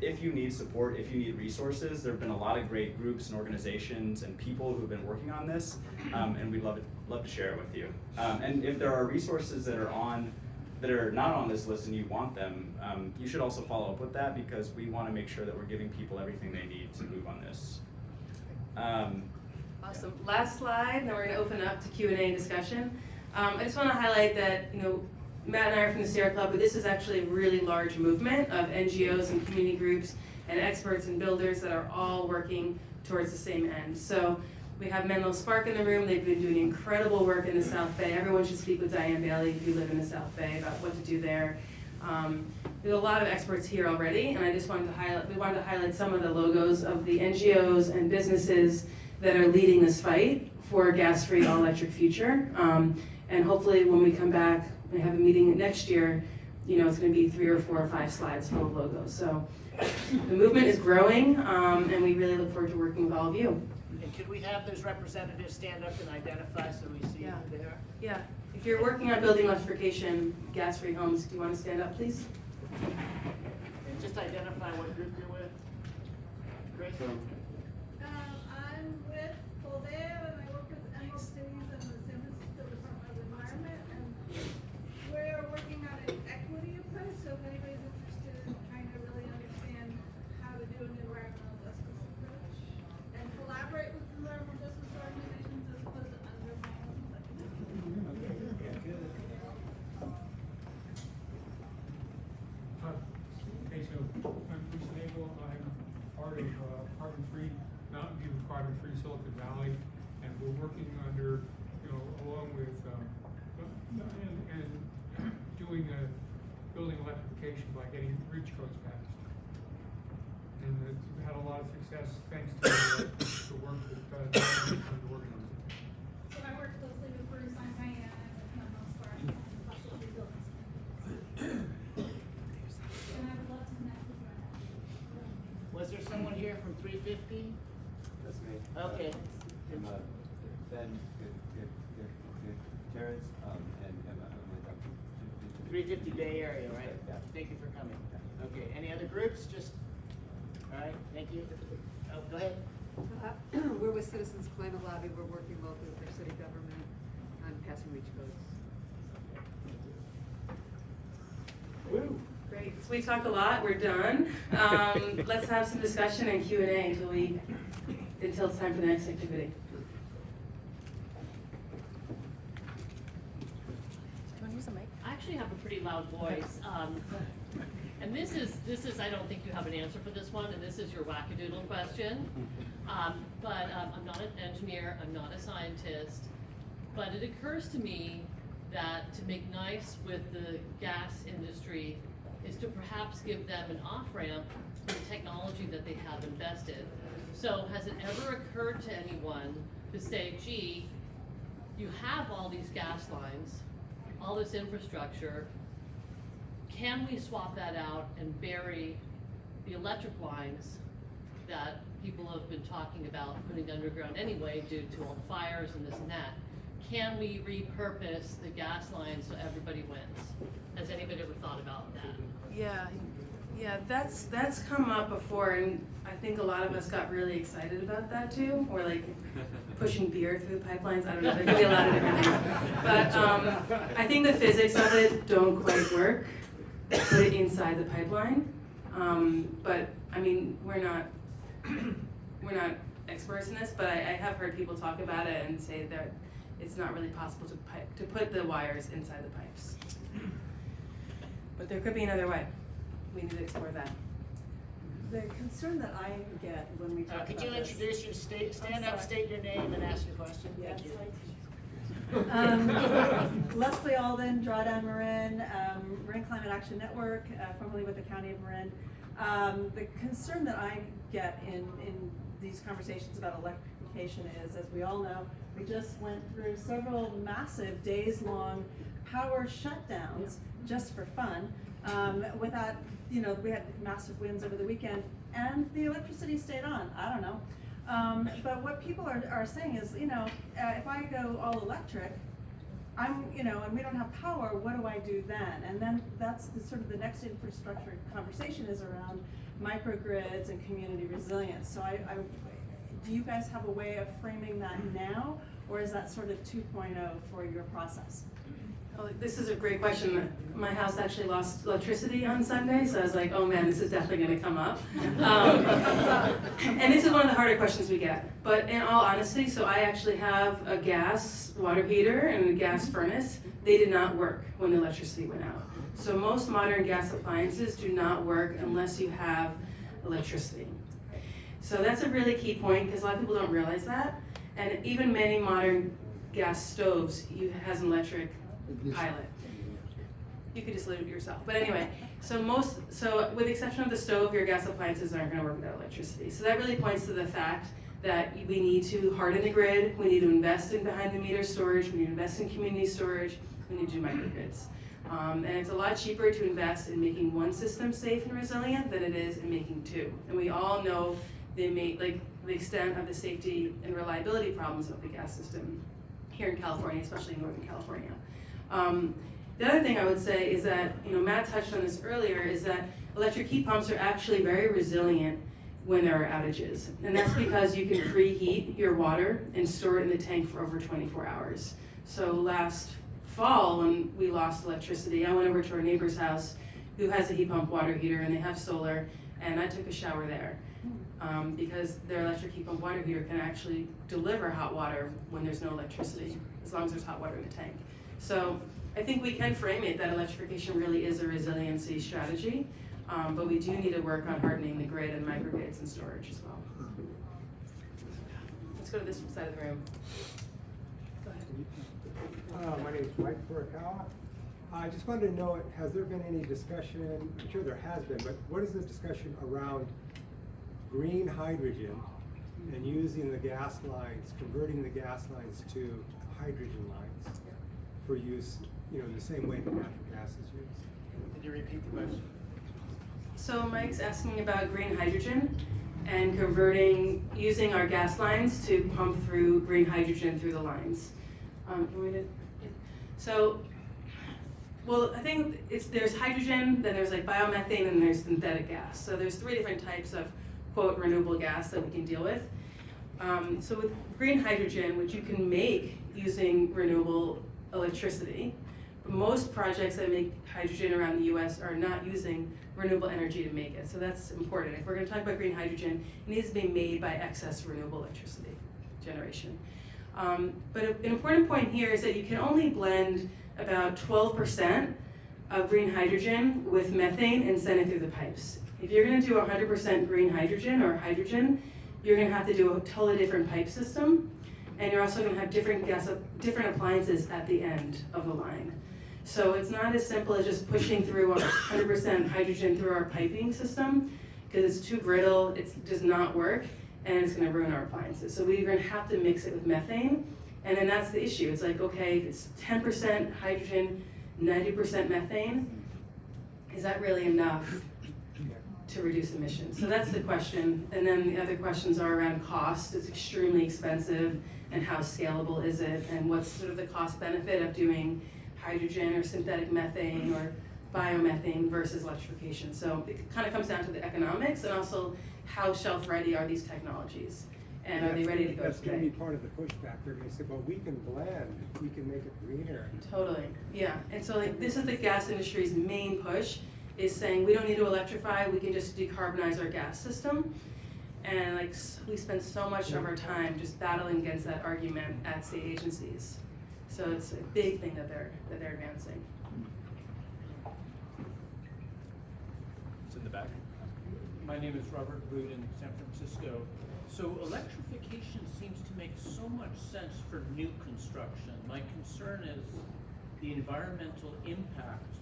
if you need support, if you need resources, there have been a lot of great groups and organizations and people who've been working on this, and we'd love to share it with you. And if there are resources that are not on this list and you want them, you should also follow up with that, because we want to make sure that we're giving people everything they need to move on this. Awesome. Last slide, and then we're going to open up to Q&A and discussion. I just want to highlight that, Matt and I are from the Sierra Club, but this is actually a really large movement of NGOs and community groups and experts and builders that are all working towards the same end. So we have Menlo Spark in the room. They've been doing incredible work in the South Bay. Everyone should speak with Diane Bailey if you live in the South Bay about what to do there. There's a lot of experts here already, and I just wanted to highlight some of the logos of the NGOs and businesses that are leading this fight for a gas-free, all-electric future. And hopefully when we come back and have a meeting next year, it's going to be 3 or 4 or 5 slides full of logos. So the movement is growing, and we really look forward to working with all of you. And could we have those representatives stand up and identify so we see who they are? Yeah. If you're working on building electrification, gas-free homes, do you want to stand up, please? just identify what group you're with. Chris? I'm with Colbert, and I work with Emerald Cities and the San Francisco Department of Environment, and we're working on an equity approach, so if anybody's interested in trying to really understand how to do an environmental justice approach, and collaborate with environmental justice organizations as opposed to under my own. Okay, so I'm Bruce Nagel. I'm part of carbon-free, Mountain View Carbon-Free Silicon Valley, and we're working under, along with, and doing building electrification by getting reach codes passed. And we've had a lot of success thanks to the work that the organization. So I work closely with Bruce on Diana and with Mount Spark and possibly buildings. And I would love to connect with you. Was there someone here from 350? That's me. Okay. I'm Ben Gutierrez, and I'm with 350 Bay Area, right? Yeah. Thank you for coming. Okay, any other groups? All right, thank you. Oh, go ahead. We're with Citizens Climate Lobby. We're working locally with our city government on passing reach codes. Woo. Great, so we talked a lot, we're done. Let's have some discussion and Q&A until it's time for the next activity. I actually have a pretty loud voice. And this is, I don't think you have an answer for this one, and this is your wackadoodle question. But I'm not an engineer, I'm not a scientist, but it occurs to me that to make nice with the gas industry is to perhaps give them an off-ramp for the technology that they have invested. So has it ever occurred to anyone to say, gee, you have all these gas lines, all this infrastructure, can we swap that out and bury the electric lines that people have been talking about putting underground anyway due to all the fires and this and that? Can we repurpose the gas lines so everybody wins? Has anybody ever thought about that? Yeah, that's come up before, and I think a lot of us got really excited about that too, or like pushing beer through the pipelines. I don't know, there could be a lot of different things. But I think the physics of it don't quite work. Put it inside the pipeline, but I mean, we're not experts in this, but I have heard people talk about it and say that it's not really possible to put the wires inside the pipes. But there could be another way. We need to explore that. The concern that I get when we talk about Could this. you introduce your stand up, state your name, and ask your question? Yes. Thank you. Leslie Alden, Drawdown Marin, Marin Climate Action Network, formerly with the County of Marin. The concern that I get in these conversations about electrification is, as we all know, we just went through several massive days-long power shutdowns just for fun. Without, we had massive winds over the weekend, and the electricity stayed on. I don't know. But what people are saying is, if I go all electric, and we don't have power, what do I do then? And then that's the next infrastructure conversation is around microgrids and community resilience. So do you guys have a way of framing that now, or is that sort of 2.0 for your process? Oh, this is a great question. My house actually lost electricity on Sunday, so I was like, oh man, this is definitely gonna come up. And this is one of the harder questions we get. But in all honesty, so I actually have a gas water heater and a gas furnace. They did not work when the electricity went out. So most modern gas appliances do not work unless you have electricity. So that's a really key point because a lot of people don't realize that. And even many modern gas stoves has an electric pilot. You could just leave it yourself. But anyway, so with the exception of the stove, your gas appliances aren't gonna work without electricity. So that really points to the fact that we need to harden the grid, we need to invest in behind the meter storage, we need to invest in community storage, we need to do microgrids. And it's a lot cheaper to invest in making one system safe and resilient than it is in making two. And we all know the extent of the safety and reliability problems of the gas system here in California, especially in Northern California. The other thing I would say is that, Matt touched on this earlier, is that electric heat pumps are actually very resilient when there are outages. And that's because you can preheat your water and store it in the tank for over 24 hours. So last fall, when we lost electricity, I went over to our neighbor's house who has a heat pump water heater and they have solar, and I took a shower there. Because their electric heat pump water heater can actually deliver hot water when there's no electricity, as long as there's hot water in the tank. So I think we can frame it that electrification really is a resiliency strategy, but we do need to work on hardening the grid and microgrids and storage as well. Let's go to this side of the room. Go ahead. My name is Mike Furukawa. I just wanted to know, has there been any discussion, I'm sure there has been, but what is the discussion around green hydrogen and using the gas lines, converting the gas lines to hydrogen lines for use, in the same way that natural gas is used? Could you repeat the question? So Mike's asking about green hydrogen and using our gas lines to pump through green hydrogen through the lines. I think there's hydrogen, then there's like biomethane, and there's synthetic gas. So there's 3 different types of, quote, renewable gas that we can deal with. So with green hydrogen, which you can make using renewable electricity, most projects that make hydrogen around the US are not using renewable energy to make it. So that's important. If we're going to talk about green hydrogen, it needs to be made by excess renewable electricity generation. But an important point here is that you can only blend about 12% of green hydrogen with methane and send it through the pipes. If you're going to do 100% green hydrogen or hydrogen, you're going to have to do a totally different pipe system, and you're also going to have different appliances at the end of the line. So it's not as simple as just pushing through 100% hydrogen through our piping system, because it's too brittle, it does not work, and it's going to ruin our appliances. So we're going to have to mix it with methane, and then that's the issue. It's like, okay, if it's 10% hydrogen, 90% methane, is that really enough to reduce emissions? So that's the question. And then the other questions are around cost. It's extremely expensive, and how scalable is it, and what's sort of the cost benefit of doing hydrogen or synthetic methane or biomethane versus electrification. So it kind of comes down to the economics, and also how shelf ready are these technologies, and are they ready to go That's going to today? be part of the pushback. They're going to say, well, we can blend, we can make it greener. Totally, yeah. And so this is the gas industry's main push, is saying we don't need to electrify, we can just decarbonize our gas system. And we spend so much of our time just battling against that argument at state agencies. So it's a big thing that they're advancing. It's in the back. My name is Robert Boone in San Francisco. So electrification seems to make so much sense for new construction. My concern is the environmental impact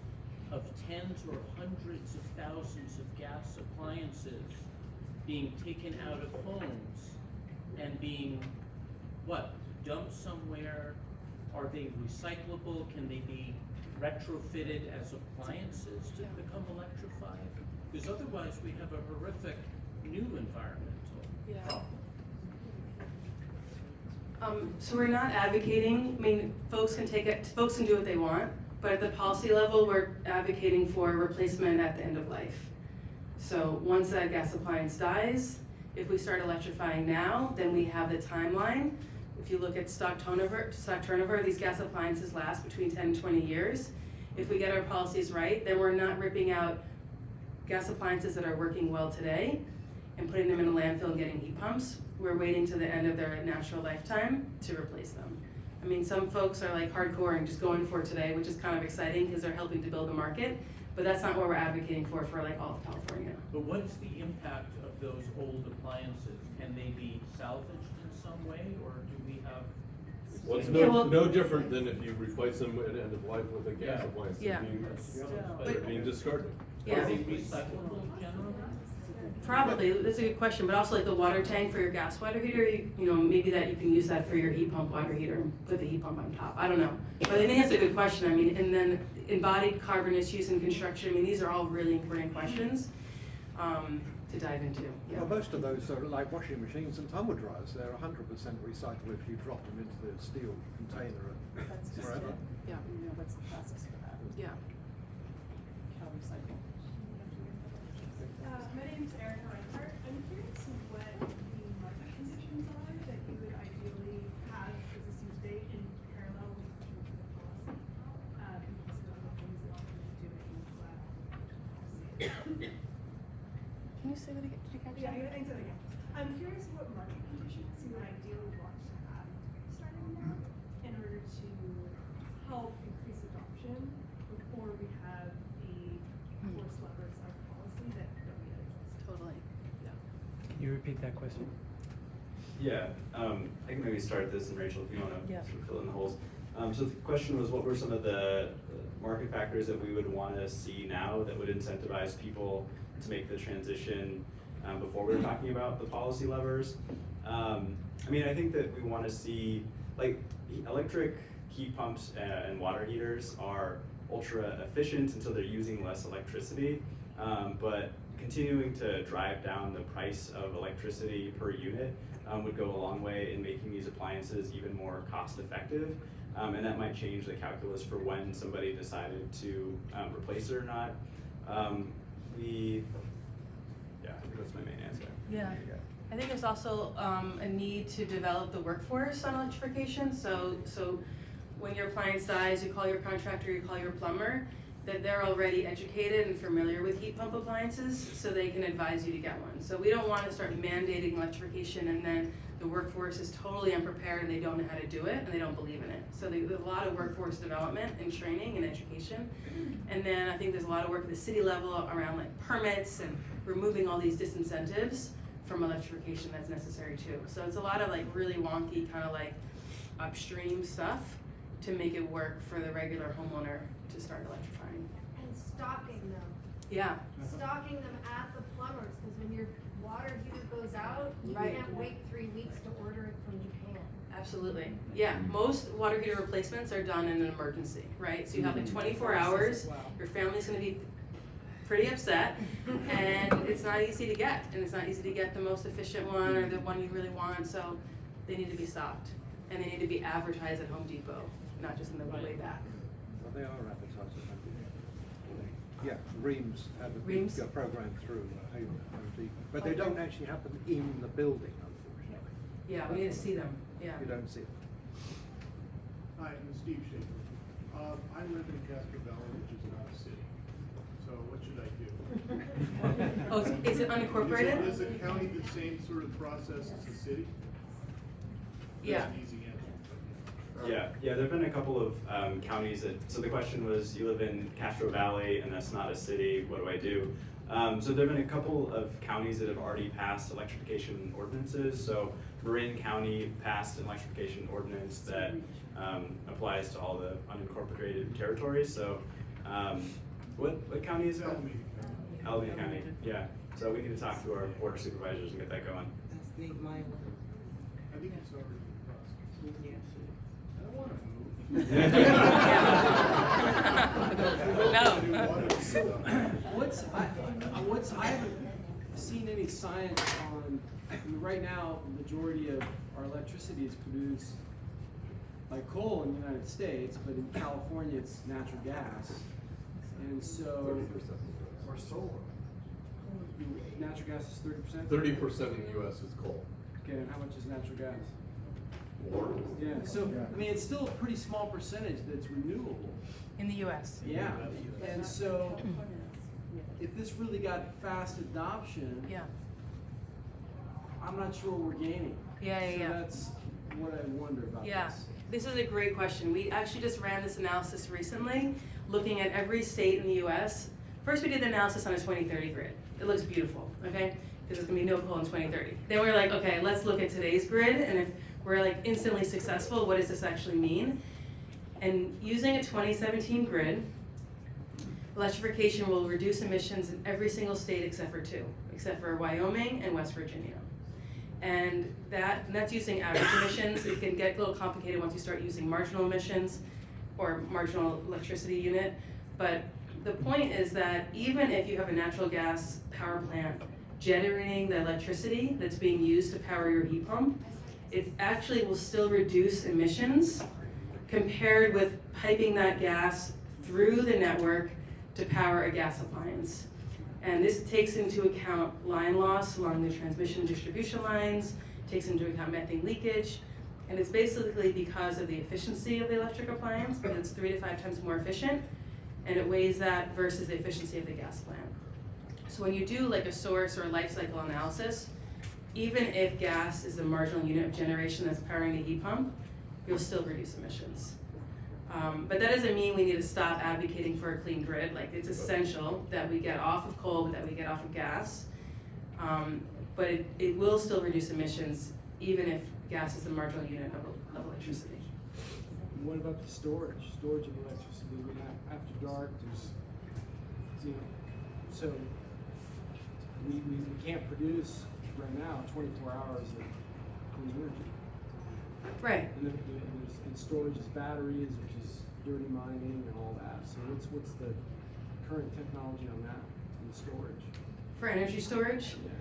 of tens or hundreds of thousands of gas appliances being taken out of homes and being, dumped somewhere? Are they recyclable? Can they be retrofitted as appliances to become electrified? Because otherwise we have a horrific new environmental problem. So we're not advocating, folks can do what they want, but at the policy level, we're advocating for replacement at the end of life. So once that gas appliance dies, if we start electrifying now, then we have the timeline. If you look at stock turnover, these gas appliances last between 10 and 20 years. If we get our policies right, then we're not ripping out gas appliances that are working well today and putting them in a landfill and getting heat pumps. We're waiting to the end of their natural lifetime to replace them. Some folks are like hardcore and just going for it today, which is kind of exciting because they're helping to build a market, but that's not what we're advocating for all of California. But what's the impact of those old appliances? Can they be salvaged in some way, or do we have? Well, it's Yeah, well- no different than if you replace them at end of life with a gas appliance. Yeah. They're being discarded. Yeah. Are they recyclable generally? Probably, that's a good question, but also like the water tank for your gas water heater, maybe that you can use that for your heat pump water heater and put the heat pump on top. I don't know. But I think that's a good question. And then embodied carbon issues in construction, these are all really important questions to dive into. Yeah. Well, most of those are like washing machines and tumble dryers. They're 100% recyclable if you drop them into the steel container That's just forever. it. Yeah. What's the process for that? Yeah. My name's Erica Reinhardt. I'm curious what the market conditions are that you would ideally have existing today in parallel with the policy. Because of the things that you're doing policy. Can you say that again? Did you catch Yeah, I can say that again. I'm curious what market conditions you would ideally want to have starting now in order to help increase adoption before we have the force levers of policy that we exist. Totally. Yeah. Can you repeat that question? Yeah, I can maybe start this, and Rachel, if you want to Yeah. sort of fill in the holes. So the question was, what were some of the market factors that we would want to see now that would incentivize people to make the transition before we were talking about the policy levers? I mean, I think that we want to see, like, electric heat pumps and water heaters are ultra efficient, and so they're using less electricity, but continuing to drive down the price of electricity per unit would go a long way in making these appliances even more cost effective. And that might change the calculus for when somebody decided to replace it or not. Yeah, I think that's my main answer. Yeah. I think there's also a need to develop the workforce on electrification. So when your appliance dies, you call your contractor, you call your plumber, that they're already educated and familiar with heat pump appliances, so they can advise you to get one. So we don't want to start mandating electrification and then the workforce is totally unprepared and they don't know how to do it and they don't believe in it. So there's a lot of workforce development and training and education. And then I think there's a lot of work at the city level around like permits and removing all these disincentives from electrification that's necessary too. So it's a lot of like really wonky kind of like upstream stuff to make it work for the regular homeowner to start electrifying. And stocking them. Yeah. Stocking them at the plumbers, because when your water heater goes out, you Right. can't wait 3 weeks to order it from Japan. Absolutely. Yeah, most water heater replacements are done in an emergency, right? So you have like 24 hours, your family's gonna be pretty upset, and it's not easy to get. And it's not easy to get the most efficient one or the one you really want, so they need to be stocked. And they need to be advertised at Home Depot, not just in the way back. Well, they are advertised at Home Depot. Yeah, Reams have a big Reams? program through Home Depot, but they don't actually have them in the building, unfortunately. Yeah, we need to see them, yeah. You don't see them. Hi, I'm Steve Schaefer. I live in Casper Valley, which is not a city. So what should I do? Oh, is it unincorporated? Is the county the same sort of process as the city? Yeah. That's an easy answer. Yeah, there've been a couple of counties that, so the question was, you live in Castro Valley and that's not a city, what do I do? So there've been a couple of counties that have already passed electrification ordinances. So Marin County passed an electrification ordinance that applies to all the unincorporated territories. So what county is that? Alameda County, yeah. So we need to talk to our board of supervisors and get that going. That's the Mylan. I think it's already in the process. Yes. I don't want to move. I haven't seen any science on, I mean, right now, the majority of our electricity is produced by coal in the United States, but in California, it's natural gas. And so. 30%. Or solar. Natural gas is 30%? 30% in the US is coal. Okay, and how much is natural gas? More. Yeah, so, I mean, it's still a pretty small percentage that's renewable. In the US. Yeah, and so, if this really got fast adoption, Yeah. I'm not sure we're gaining. Yeah. So that's what I wonder about Yeah, this. this is a great question. We actually just ran this analysis recently, looking at every state in the US. First, we did the analysis on a 2030 grid. It looks beautiful, okay? Because there's gonna be no coal in 2030. Then we were like, okay, let's look at today's grid, and if we're like instantly successful, what does this actually mean? And using a 2017 grid, electrification will reduce emissions in every single state except for 2, except for Wyoming and West Virginia. And that's using average emissions. It can get a little complicated once you start using marginal emissions or marginal electricity unit. But the point is that even if you have a natural gas power plant generating the electricity that's being used to power your heat pump, it actually will still reduce emissions compared with piping that gas through the network to power a gas appliance. And this takes into account line loss along the transmission distribution lines, takes into account methane leakage, and it's basically because of the efficiency of the electric appliance, because it's 3 to 5 times more efficient, and it weighs that versus the efficiency of the gas plant. So when you do like a source or life cycle analysis, even if gas is the marginal unit of generation that's powering the heat pump, you'll still reduce emissions. But that doesn't mean we need to stop advocating for a clean grid. Like, it's essential that we get off of coal, that we get off of gas. But it will still reduce emissions even if gas is the marginal unit of electricity. What about the storage of electricity? I mean, after dark, so we can't produce right now 24 hours of clean energy. Right. And storage is batteries, which is dirty mining and all that. So what's the current technology on that, in the storage? For energy storage? Yes.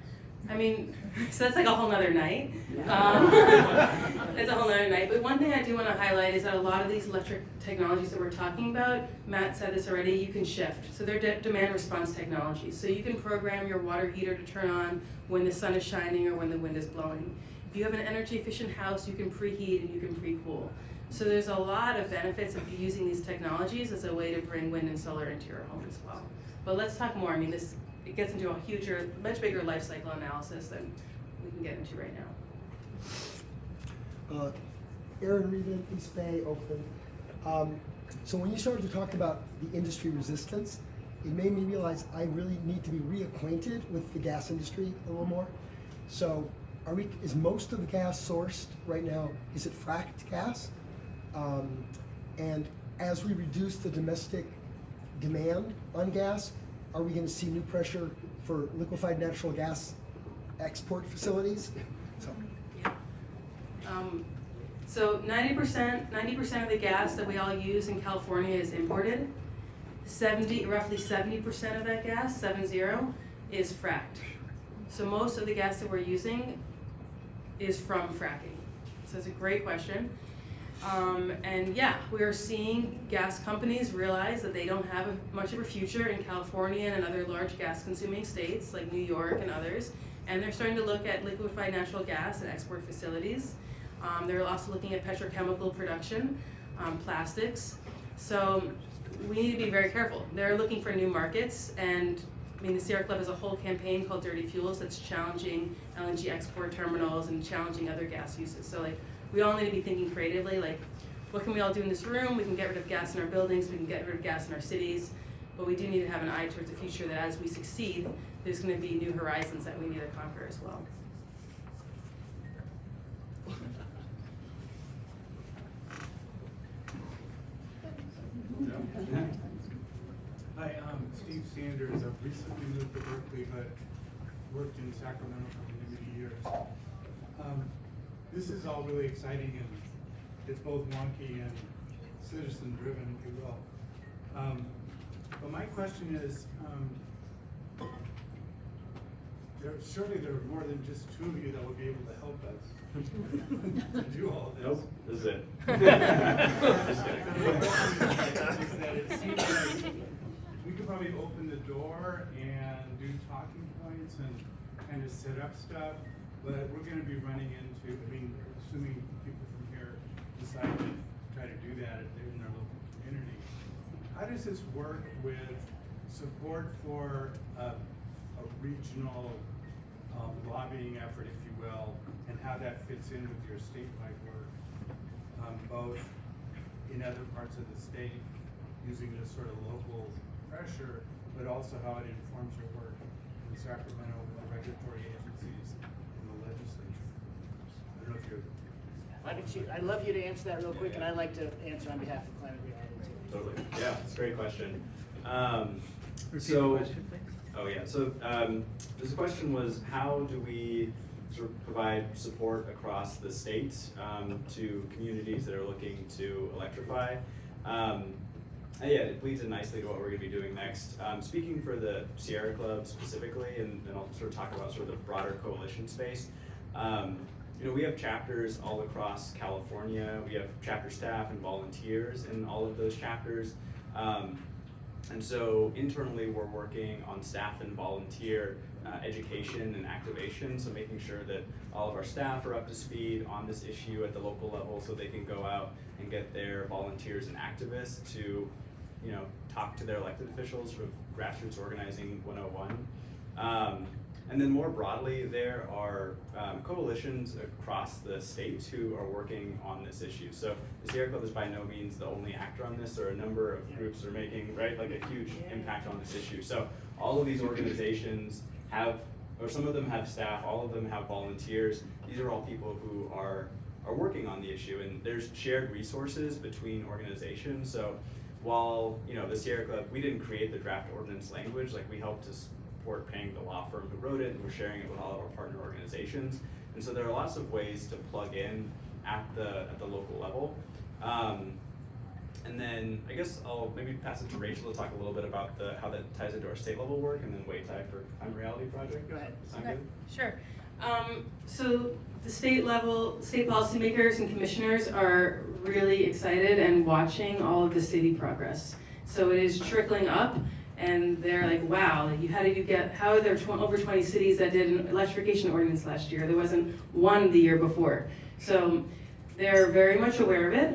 I mean, so that's like a whole nother night. It's a whole nother night. But one thing I do want to highlight is that a lot of these electric technologies that we're talking about, Matt said this already, you can shift. So they're demand response technologies. So you can program your water heater to turn on when the sun is shining or when the wind is blowing. If you have an energy efficient house, you can preheat and you can pre-cool. So there's a lot of benefits of using these technologies as a way to bring wind and solar into your home as well. But let's talk more. I mean, it gets into a much bigger life cycle analysis than we can get into right now. Aaron Reedon, East Bay, Oakland. So when you started to talk about the industry resistance, it made me realize I really need to be reacquainted with the gas industry a little more. So is most of the gas sourced right now, is it fracked gas? And as we reduce the domestic demand on gas, are we going to see new pressure for liquefied natural gas export facilities? So 90% of the gas that we all use in California is imported. Roughly 70% of that gas, 70, is fracked. So most of the gas that we're using is from fracking. So it's a great question. And yeah, we are seeing gas companies realize that they don't have much of a future in California and other large gas consuming states like New York and others. And they're starting to look at liquefied natural gas and export facilities. They're also looking at petrochemical production, plastics. So we need to be very careful. They're looking for new markets, and I mean, the Sierra Club has a whole campaign called Dirty Fuels that's challenging LNG export terminals and challenging other gas uses. So like, we all need to be thinking creatively, like, what can we all do in this room? We can get rid of gas in our buildings, we can get rid of gas in our cities, but we do need to have an eye towards the future that as we succeed, there's going to be new horizons that we need to conquer as well. Hi, Steve Sanders. I've recently moved to Berkeley, but worked in Sacramento for many, many years. This is all really exciting, and it's both wonky and citizen-driven, if you will. But my question is, surely there are more than just two of you that will be able to help us to do all this. Nope, this is it. Just kidding. It seems like we could probably open the door and do talking points and kind of set up stuff, but we're going to be running into, I mean, assuming people from here decide to try to do that in their local community. How does this work with support for a regional lobbying effort, if you will, and how that fits in with your statewide work, both in other parts of the state, using this sort of local pressure, but also how it informs your work in Sacramento with regulatory agencies and the legislature? I don't know if you're... I'd love you to answer that real quick, and I'd like to answer on behalf of Climate Reality too. Totally. Yeah, it's a great question. Repeat the question, please. Oh yeah, so the question was, how do we sort of provide support across the state to communities that are looking to electrify? Yeah, it leads in nicely to what we're going to be doing next. Speaking for the Sierra Club specifically, and then I'll sort of talk about sort of the broader coalition space. You know, we have chapters all across California. We have chapter staff and volunteers in all of those chapters. And so internally, we're working on staff and volunteer education and activation, so making sure that all of our staff are up to speed on this issue at the local level so they can go out and get their volunteers and activists to, you know, talk to their elected officials, sort of grassroots organizing 101. And then more broadly, there are coalitions across the state who are working on this issue. So the Sierra Club is by no means the only actor on this. There are a number of groups that are making, right, like a huge impact on this issue. So all of these organizations have, or some of them have staff, all of them have volunteers. These are all people who are working on the issue, and there's shared resources between organizations. So while, you know, the Sierra Club, we didn't create the draft ordinance language, like we helped to support paying the law firm who wrote it, and we're sharing it with all of our partner organizations. And so there are lots of ways to plug in at the local level. And then I guess I'll maybe pass it to Rachel to talk a little bit about how that ties into our state level work, and then wait time for Climate Reality Project. Go ahead. Sound Okay. good? Sure. So the state policymakers and commissioners are really excited and watching all of the city progress. So it is trickling up, and they're like, wow, how are there over 20 cities that did an electrification ordinance last year? There wasn't one the year before. So they're very much aware of it,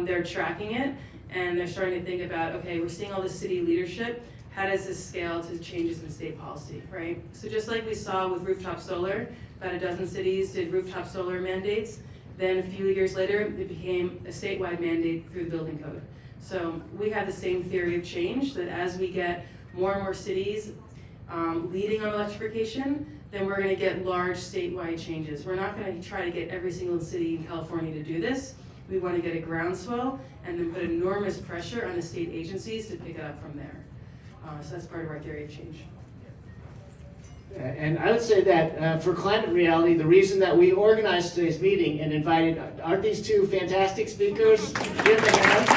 they're tracking it, and they're starting to think about, okay, we're seeing all this city leadership, how does this scale to changes in state policy, right? So just like we saw with rooftop solar, about a dozen cities did rooftop solar mandates, then a few years later, it became a statewide mandate through the building code. So we have the same theory of change, that as we get more and more cities leading on electrification, then we're gonna get large statewide changes. We're not gonna try to get every single city in California to do this. We wanna get a groundswell and then put enormous pressure on the state agencies to pick it up from there. So that's part of our theory of change. And I would say that for Climate Reality, the reason that we organized today's meeting and invited, aren't these two fantastic speakers? Give them a hand.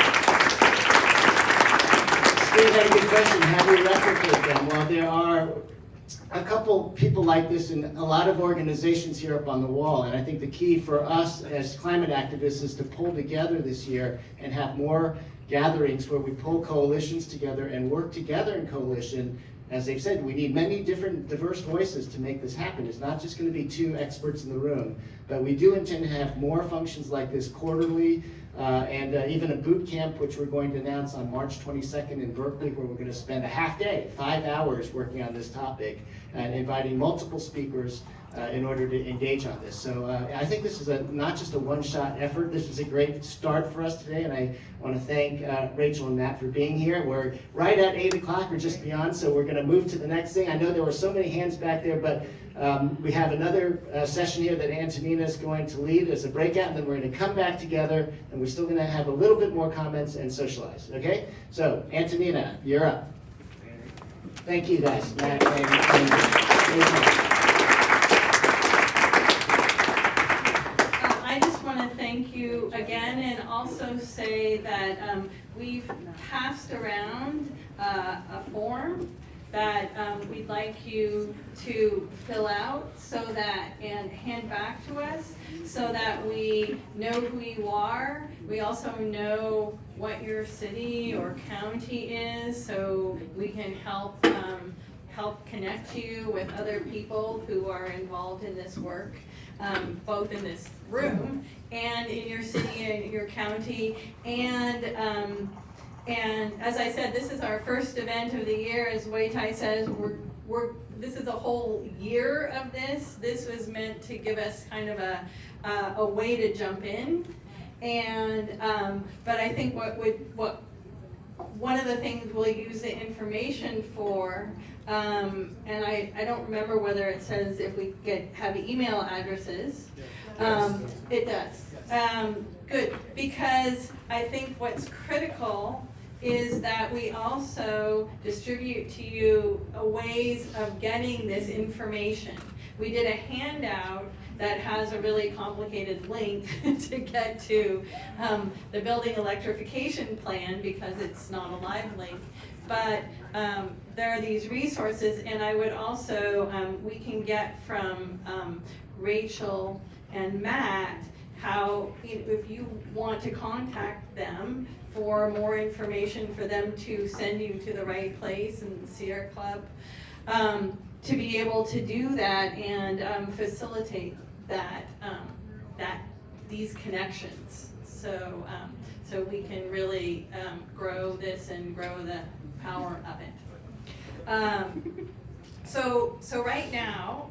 Steve had a good question, how do we replicate them? Well, there are a couple people like this in a lot of organizations here up on the wall, and I think the key for us as climate activists is to pull together this year and have more gatherings where we pull coalitions together and work together in coalition. As they've said, we need many different diverse voices to make this happen. It's not just going to be two experts in the room, but we do intend to have more functions like this quarterly, and even a boot camp, which we're going to announce on March 22nd in Berkeley, where we're going to spend a half day, 5 hours working on this topic and inviting multiple speakers in order to engage on this. So I think this is not just a one-shot effort. This is a great start for us today, and I want to thank Rachel and Matt for being here. We're right at 8 o'clock or just beyond, so we're going to move to the next thing. I know there were so many hands back there, but we have another session here that Antonina is going to lead as a breakout, and then we're going to come back together, and we're still going to have a little bit more comments and socialize, okay? So, Antonina, you're up. Thank you, guys. Matt and Rachel. Thank you again, and also say that we've passed around a form that we'd like you to fill out and hand back to us so that we know who you are. We also know what your city or county is, so we can help connect you with other people who are involved in this work, both in this room and in your city and your county. And as I said, this is our first event of the year. As Wei-Tai says, this is a whole year of this. This was meant to give us kind of a way to jump in. And but I think one of the things we'll use the information for, and I don't remember whether it says if we have email addresses. It does. Good, because I think what's critical is that we also distribute to you ways of getting this information. We did a handout that has a really complicated link to get to the building electrification plan because it's not a live link. But there are these resources, and I would also, we can get from Rachel and Matt how if you want to contact them for more information, for them to send you to the right place in the Sierra Club, to be able to do that and facilitate that, these connections. So, so we can really grow this and grow the power of it. So right now,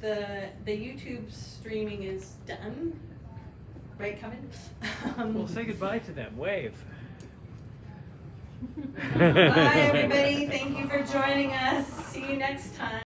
the YouTube streaming is done. Right, Kevin? Well, say goodbye to them. Wave. Bye, everybody. Thank you for joining us. See you next time.